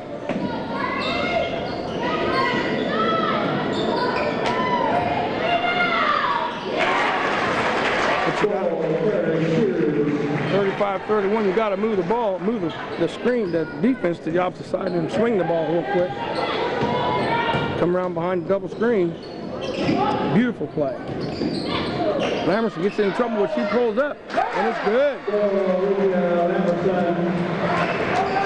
But you got 35-31. You got to move the ball, move the screen, the defense to the opposite side, and swing the ball real quick. Come around behind the double screen. Beautiful play. Lamerson gets in trouble when she pulls up, and it's good.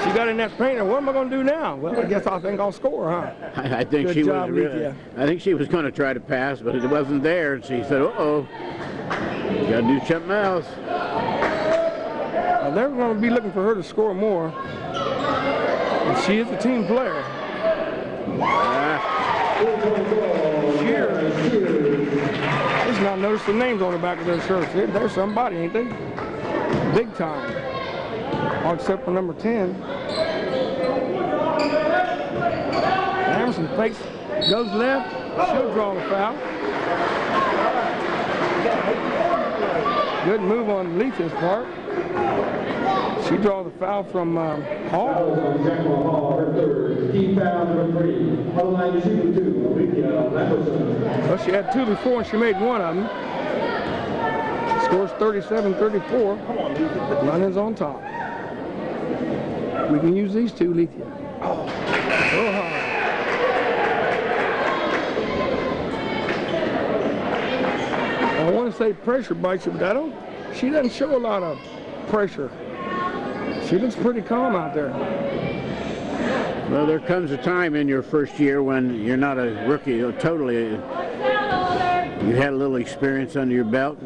She got in that painter. What am I going to do now? Well, I guess I'll score, huh?
I think
Good
she
job,
was.
Lethea.
I think she was going to try to pass, but it wasn't there. And she said, "Uh-oh, got to do something else."
Well, they're going to be looking for her to score more, and she is a team player. Cheers. Just not notice the names on the back of their shirts. They're somebody, ain't they? Big time. All except for number 10. Emerson fakes, goes left. She'll draw the foul. Good move on Lethea's part. She draws the foul from Hall.
Team foul number 3. On line to shoot 2.
Well, she had 2 before and she made 1 of them. Scores 37-34. London's on top. We can use these 2, Lethea. Oh. I want to say pressure bites her, but she doesn't show a lot of pressure. She looks pretty calm out there.
Well, there comes a time in your first year when you're not a rookie, totally. You had a little experience under your belt.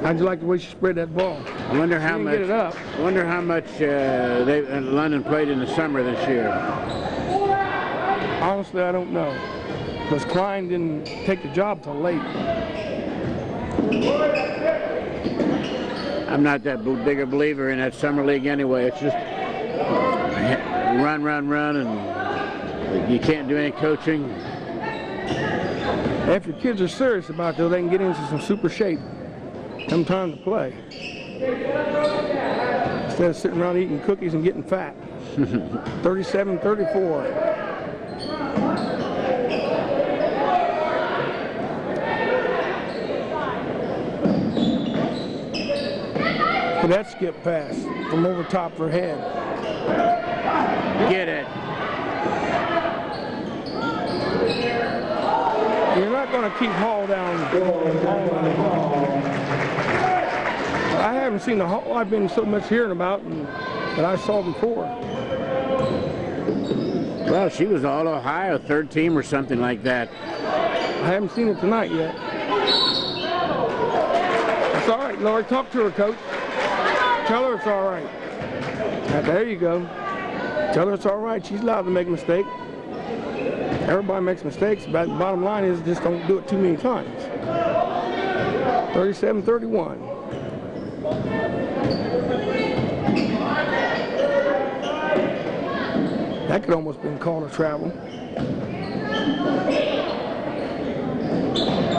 How'd you like the way she spread that ball?
I wonder how much.
Get it up.
I wonder how much London played in the summer this year.
Honestly, I don't know, because Klein didn't take the job till late.
I'm not that big a believer in that summer league anyway. It's just run, and you can't do any coaching.
If your kids are serious about it, though, they can get into some super shape. Come time to play. Instead of sitting around eating cookies and getting fat. 37-34. And that skip pass from over top of her head.
Get it.
You're not going to keep Hall down. I haven't seen the Hall I've been so much hearing about that I saw before.
Well, she was all Ohio, 3rd team or something like that.
I haven't seen it tonight yet. It's all right, Lori. Talk to her, Coach. Tell her it's all right. There you go. Tell her it's all right. She's allowed to make a mistake. Everybody makes mistakes, but the bottom line is just don't do it too many times. 37-31. That could almost been called a travel.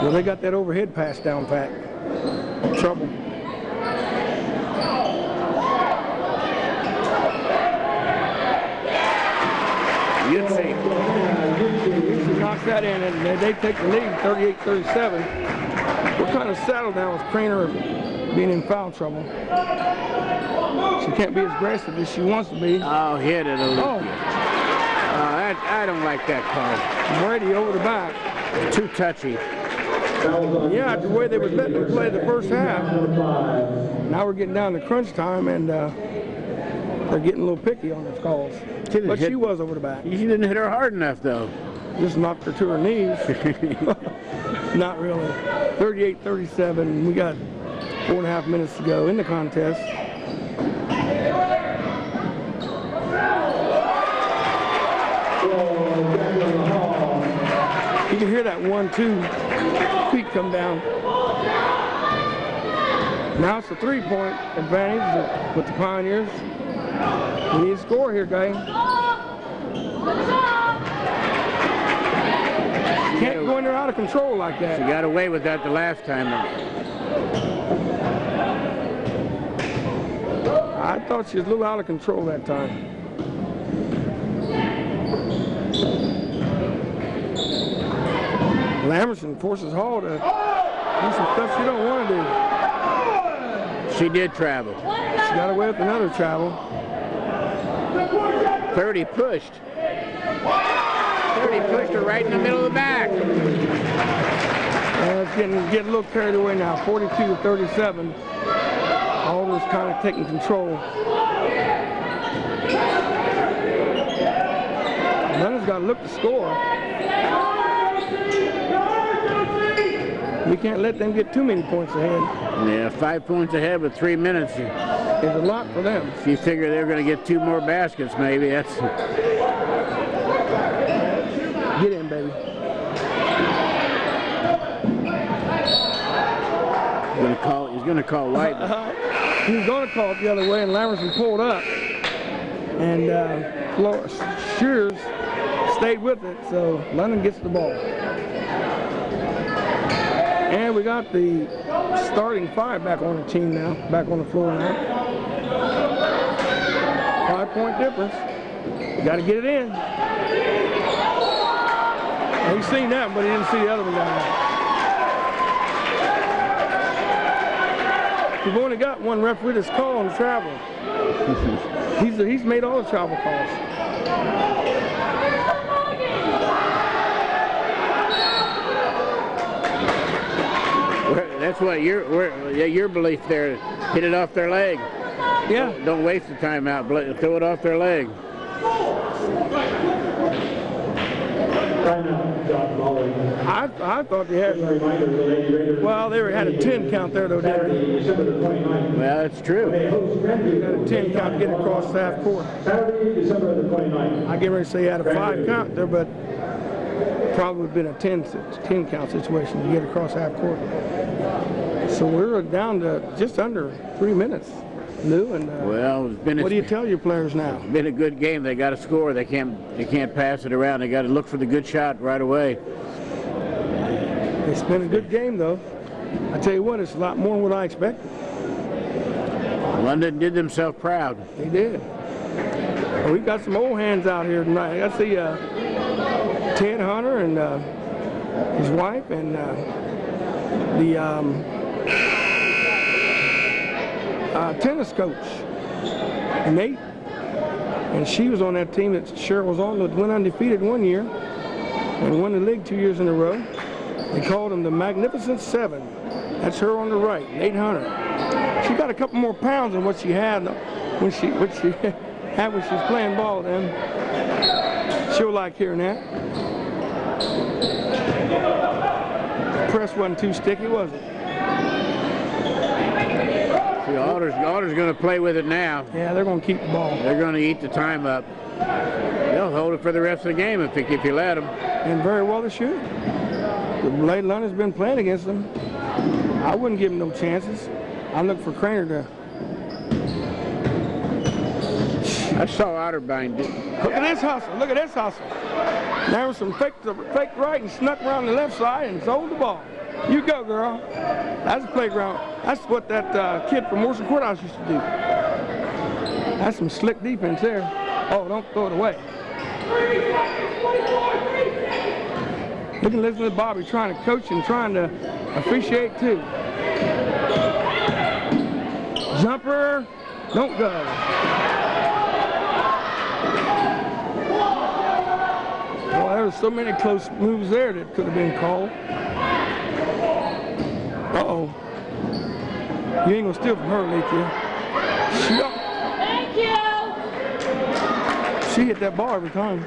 Well, they got that overhead pass down pat. Trouble.
You'd see.
Knocks that in, and they take the lead, 38-37. What kind of saddle down with Craner being in foul trouble? She can't be as aggressive as she wants to be.
Oh, hit it.
Oh.
I don't like that call.
Brady over the back.
Too touchy.
Yeah, the way they was letting them play the first half. Now we're getting down to crunch time, and they're getting a little picky on those calls. But she was over the back.
She didn't hit her hard enough, though.
just knocked her to her knees. Not really. 38-37. We got 4.5 minutes to go in the contest. You can hear that 1-2 feet come down. Now it's a 3-point advantage with the Pioneers. We need a score here, guys. Can't go in there out of control like that.
She got away with that the last time.
I thought she was a little out of control that time. Lamerson forces Hall to do some stuff she don't want to do.
She did travel.
She got away with another travel.
30 pushed. 30 pushed her right in the middle of the back.
It's getting a little carried away now. 42-37. Alder's kind of taking control. Leonard's got to look to score. We can't let them get too many points ahead.
Yeah, 5 points ahead with 3 minutes.
It's a lot for them.
If you figure they're going to get 2 more baskets, maybe that's.
Get in, baby.
He's going to call lightning.
He was going to call it the other way, and Lamerson pulled up, and Shears stayed with it. So London gets the ball. And we got the starting 5 back on the team now, back on the floor now. 5-point difference. Got to get it in. And he's seen that, but he didn't see the other one down there. We've only got one referee that's calling travel. He's made all the travel calls.
That's what your belief there. Hit it off their leg.
Yeah.
Don't waste the timeout. Throw it off their leg.
I thought they had. Well, they had a 10 count there though, didn't they?
Well, that's true.
They had a 10 count getting across the half court. I get ready to say he had a 5 count there, but probably would have been a 10 count situation to get across half court. So we're down to just under 3 minutes. Lou, and
well,
what do you tell your players now?
It's been a good game. They got to score. They can't pass it around. They got to look for the good shot right away.
It's been a good game, though. I tell you what, it's a lot more than what I expected.
London did themselves proud.
They did. Well, we got some old hands out here tonight. I see Ted Hunter and his wife and the tennis coach, Nate, and she was on that team that Cheryl was on that went undefeated one year and won the league 2 years in a row. They called them the Magnificent Seven. That's her on the right, Nate Hunter. She got a couple more pounds than what she had when she had when she was playing ball then. She'll like hearing that. The press wasn't too sticky, was it?
See, Alder's going to play with it now.
Yeah, they're going to keep the ball.
They're going to eat the time up. They'll hold it for the rest of the game if you let them.
And very well they should. Lady London's been playing against them. I wouldn't give them no chances. I look for Craner to.
I saw Otterbein.
Look at this hustle. Look at this hustle. There was some fake right and snuck around the left side and sold the ball. You go, girl. That's a playground. That's what that kid from Morrison Courthouse used to do. That's some slick defense there. Oh, don't throw it away. Look and listen to Bobby trying to coach and trying to officiate too. Jumper, don't go. Well, there was so many close moves there that could have been called. Uh-oh. You ain't gonna steal from her, Leachia.
Thank you.
She hit that ball every time.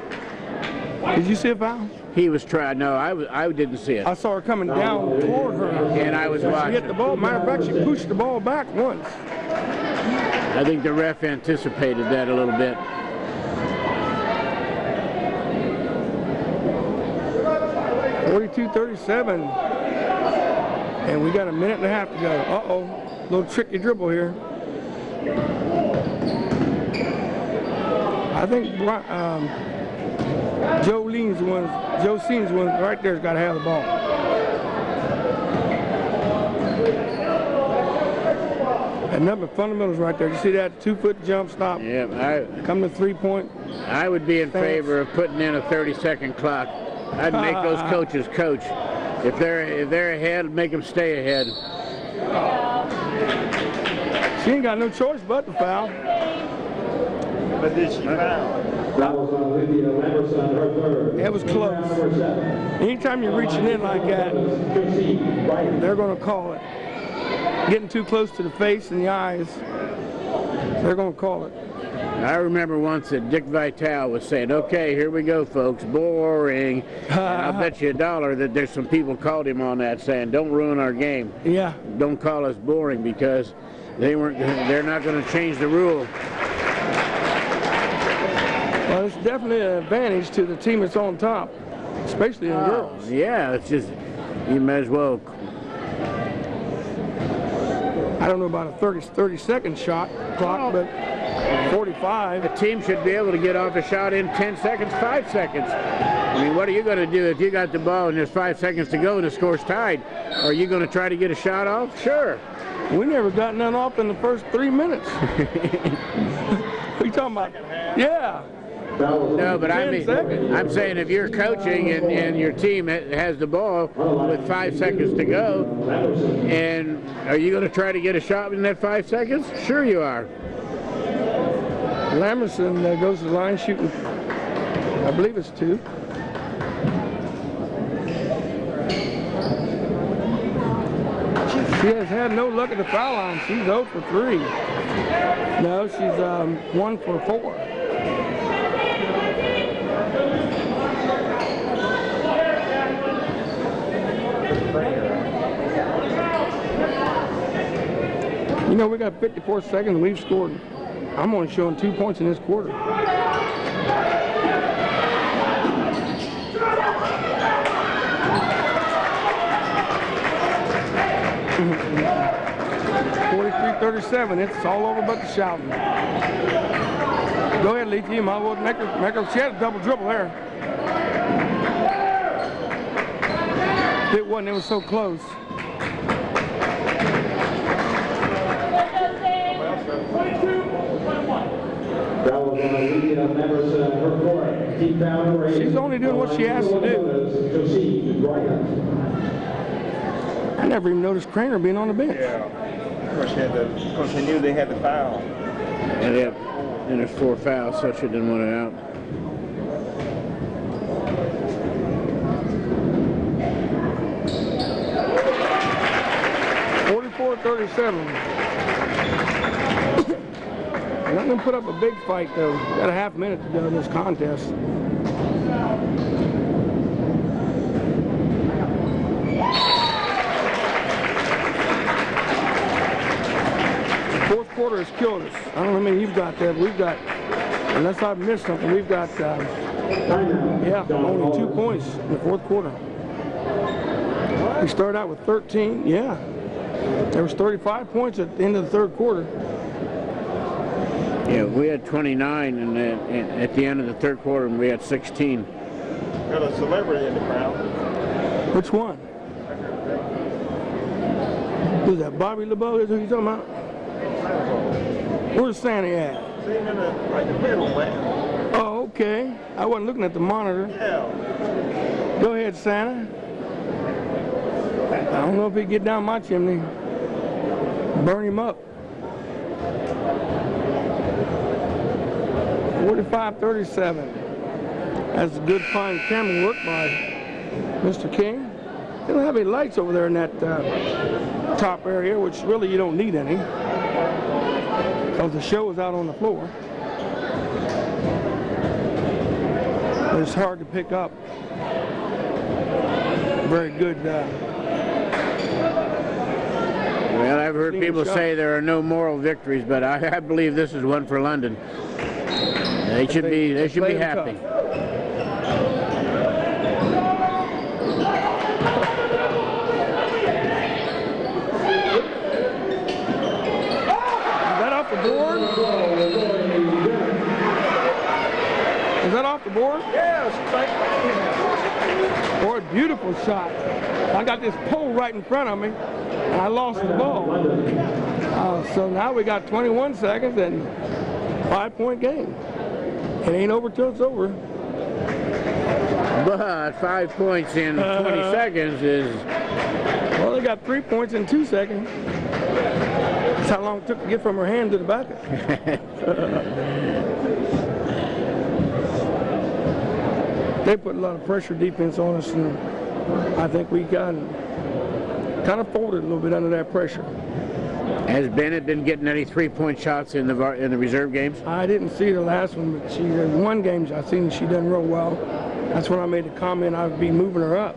Did you see a foul?
He was trying. No, I didn't see it.
I saw her coming down toward her.
And I was
She
watching.
hit the ball. Matter of fact, she pushed the ball back once.
I think the ref anticipated that a little bit.
.42-37. And we got a minute and a half to go. Uh-oh. Little tricky dribble here. I think Joe Seen's one right there's got to have the ball. And nothing but fundamentals right there. You see that 2-foot jump stop?
Yeah,
Come to 3-point.
I would be in favor of putting in a 30-second clock. I'd make those coaches coach. If they're ahead, make them stay ahead.
She ain't got no choice but to foul.
But did she foul?
That was on Lydia Lamberson, her third.
It was close. Anytime you're reaching in like that, they're going to call it. Getting too close to the face and the eyes, they're going to call it.
I remember once that Dick Vitale was saying, okay, here we go, folks, boring. And I'll bet you $1 that there's some people called him on that saying, don't ruin our game.
Yeah.
Don't call us boring, because they're not going to change the rule.
Well, it's definitely an advantage to the team that's on top, especially in girls.
Yeah, it's just, you might as well.
I don't know about a 30-second shot clock, but 45.
The team should be able to get off a shot in 10 seconds, 5 seconds. I mean, what are you going to do if you got the ball and there's 5 seconds to go and the score's tied? Are you going to try to get a shot off? Sure.
We never got none off in the first 3 minutes. What are you talking about? Yeah.
No, but I'm saying if you're coaching and your team has the ball with 5 seconds to go, and are you going to try to get a shot in that 5 seconds? Sure you are.
Lamerson goes to the line shooting, I believe it's 2. She has had no luck at the foul line. She's 0 for 3. No, she's 1 for 4. You know, we got 54 seconds and we've scored. I'm only showing 2 points in this quarter. 43-37. It's all over but the shouting. Go ahead, Leachy. You might as well make her. She had a double dribble there. It wasn't. It was so close. She's only doing what she has to do. I never even noticed Craner being on the bench.
Yeah. Of course, they knew they had the foul.
And there's 4 fouls, so she didn't want it out. I'm not going to put up a big fight, though. Got a half minute to go in this contest. Fourth quarter has killed us. I don't know how many you've got there, but we've got, unless I've missed something, we've got, yeah, only 2 points in the fourth quarter. We started out with 13, yeah. There was 35 points at the end of the third quarter. Yeah, we had 29 at the end of the third quarter, and we had 16.
Got a celebrity in the crowd.
Which one? Who's that? Bobby LeBeau? Is who you talking about? Where's Santa at?
See him in the, right in the middle, man.
Oh, okay. I wasn't looking at the monitor.
Yeah.
Go ahead, Santa. I don't know if he can get down my chimney. Burn him up. 45-37. That's a good fine camera work by Mr. King. They don't have any lights over there in that top area, which really you don't need any, because the show is out on the floor. But it's hard to pick up. Very good.
Well, I've heard people say there are no moral victories, but I believe this is one for London. They should be happy.
Is that off the board?
Yes, thank you.
Boy, beautiful shot. I got this pole right in front of me, and I lost the ball. So now we got 21 seconds and 5-point game. It ain't over till it's over.
But 5 points in 20 seconds is...
Well, they got 3 points in 2 seconds. That's how long it took to get from her hand to the bucket. They put a lot of pressure defense on us, and I think we got kind of folded a little bit under that pressure.
Has Bennett been getting any 3-point shots in the reserve games?
I didn't see the last one, but she in one game I seen she done real well. That's when I made the comment I'd be moving her up.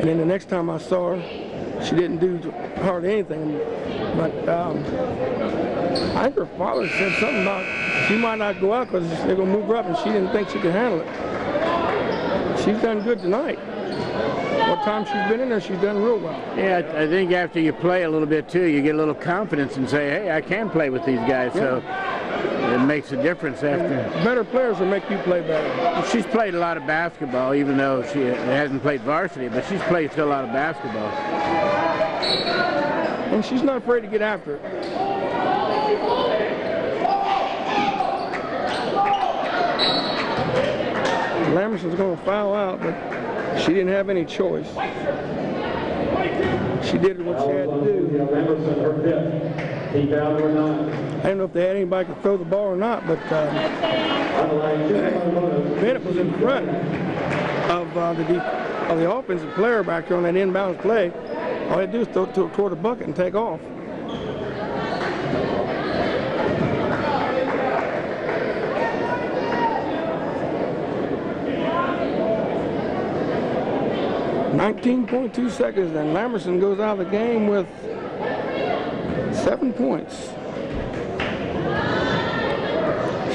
And then the next time I saw her, she didn't do hardly anything. But I think her father said something about she might not go out because they're going to move her up, and she didn't think she could handle it. She's done good tonight. What time she's been in there, she's done real well.
Yeah, I think after you play a little bit too, you get a little confidence and say, hey, I can play with these guys. Yeah. So it makes a difference after.
Better players will make you play better.
She's played a lot of basketball, even though she hasn't played varsity, but she's played still a lot of basketball.
And she's not afraid to get after it. Lamerson's going to foul out, but she didn't have any choice. She did what she had to do. I don't know if they had anybody to throw the ball or not, but Bennett was in front of the offensive player back there on that inbounds play. All they do is throw it toward the bucket and take off. .2 seconds, and Lamerson goes out of the game with 7 points.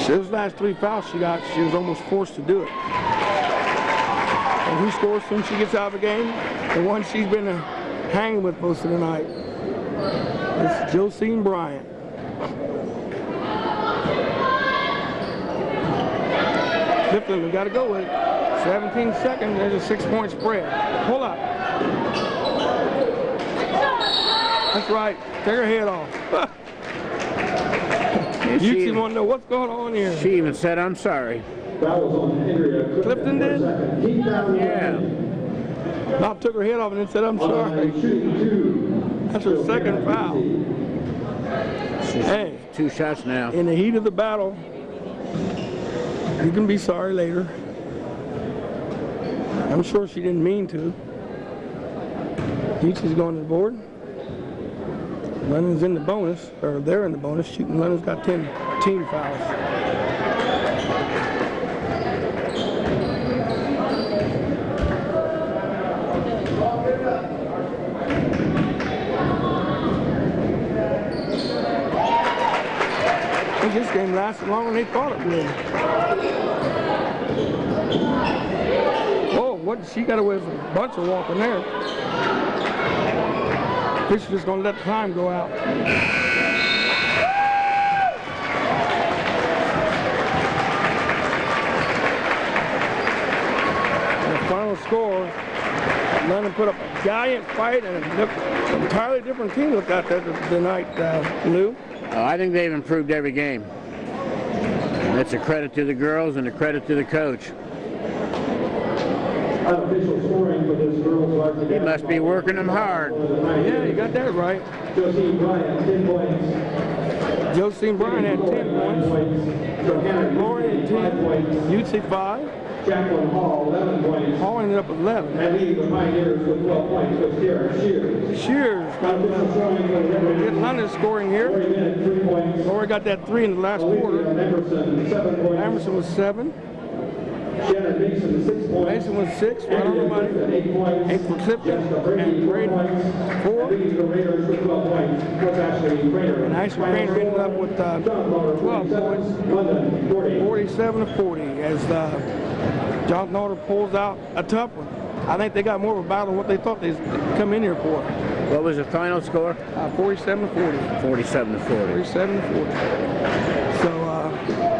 Those last 3 fouls she got, she was almost forced to do it. And who scores when she gets out of the game? The one she's been hanging with most of the night. It's Josine Bryant. Clifton, we got to go with it. 17 seconds, there's a 6-point spread. Pull up. That's right. Take her head off. You want to know what's going on here.
She even said, I'm sorry.
Clifton did?
Yeah.
Bob took her head off and then said, I'm sorry. That's her second foul. Hey.
2 shots now.
In the heat of the battle, you can be sorry later. I'm sure she didn't mean to. Peach is going to the board. London's in the bonus, or they're in the bonus. Shooting London's got 10 team fouls. I think this game lasted longer than they thought it would. What she got away with a bunch of walking there. She's just going to let the time go out. And the final score, London put up a gallant fight, and it looked an entirely different team looked out there tonight, Lou.
I think they've improved every game. That's a credit to the girls and a credit to the coach. He must be working them hard.
Yeah, you got that right. Josine Bryant, 10 points. Josine Bryant had 10 points. Laurie had 10. UC 5.
Jacqueline Hall, 11 points.
Hall ended up with 11.
And leading the Pioneers with 12 points was Shears.
Shears. Get London scoring here. Laurie got that 3 in the last quarter.
Emerson, 7 points.
Emerson was 7.
Shannon Mason, 6 points.
Mason was 6, right on the money.
8 points.
8 for Clifton, and Brady 4.
The Raiders with 12 points. Was actually Craner.
And Ashley Craner ended up with 12 points,
London, 40.
47-40, as Jonathan Alder pulls out a tough one. I think they got more of a battle than what they thought they'd come in here for.
What was the final score?
47-40.
47-40.
47-40. So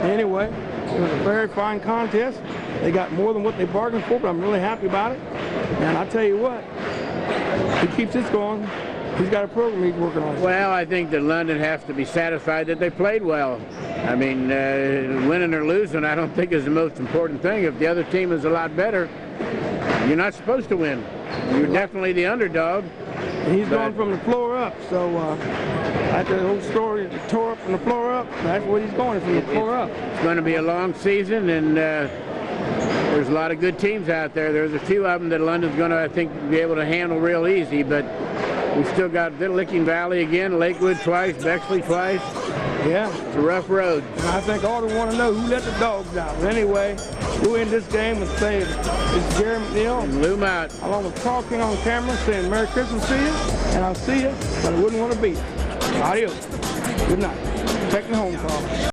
anyway, it was a very fine contest. They got more than what they bargained for, but I'm really happy about it. And I tell you what, he keeps this going. He's got a program he's working on.
Well, I think that London has to be satisfied that they played well. I mean, winning or losing, I don't think is the most important thing. If the other team is a lot better, you're not supposed to win. You're definitely the underdog.
And he's going from the floor up, so after the whole story, tore up from the floor up, that's where he's going, from the floor up.
It's going to be a long season, and there's a lot of good teams out there. There's a few of them that London's going to, I think, be able to handle real easy, but we've still got Licking Valley again, Lakewood twice, Bexley twice.
Yeah.
It's a rough road.
And I think all they want to know who let the dogs out. But anyway, we'll end this game and say it's Gary McNeil.
And Lou Mott.
Along with Carl King on camera saying Merry Christmas to you. And I'll see you, but I wouldn't want to beat you. Adios. Good night. Take me home, Carl.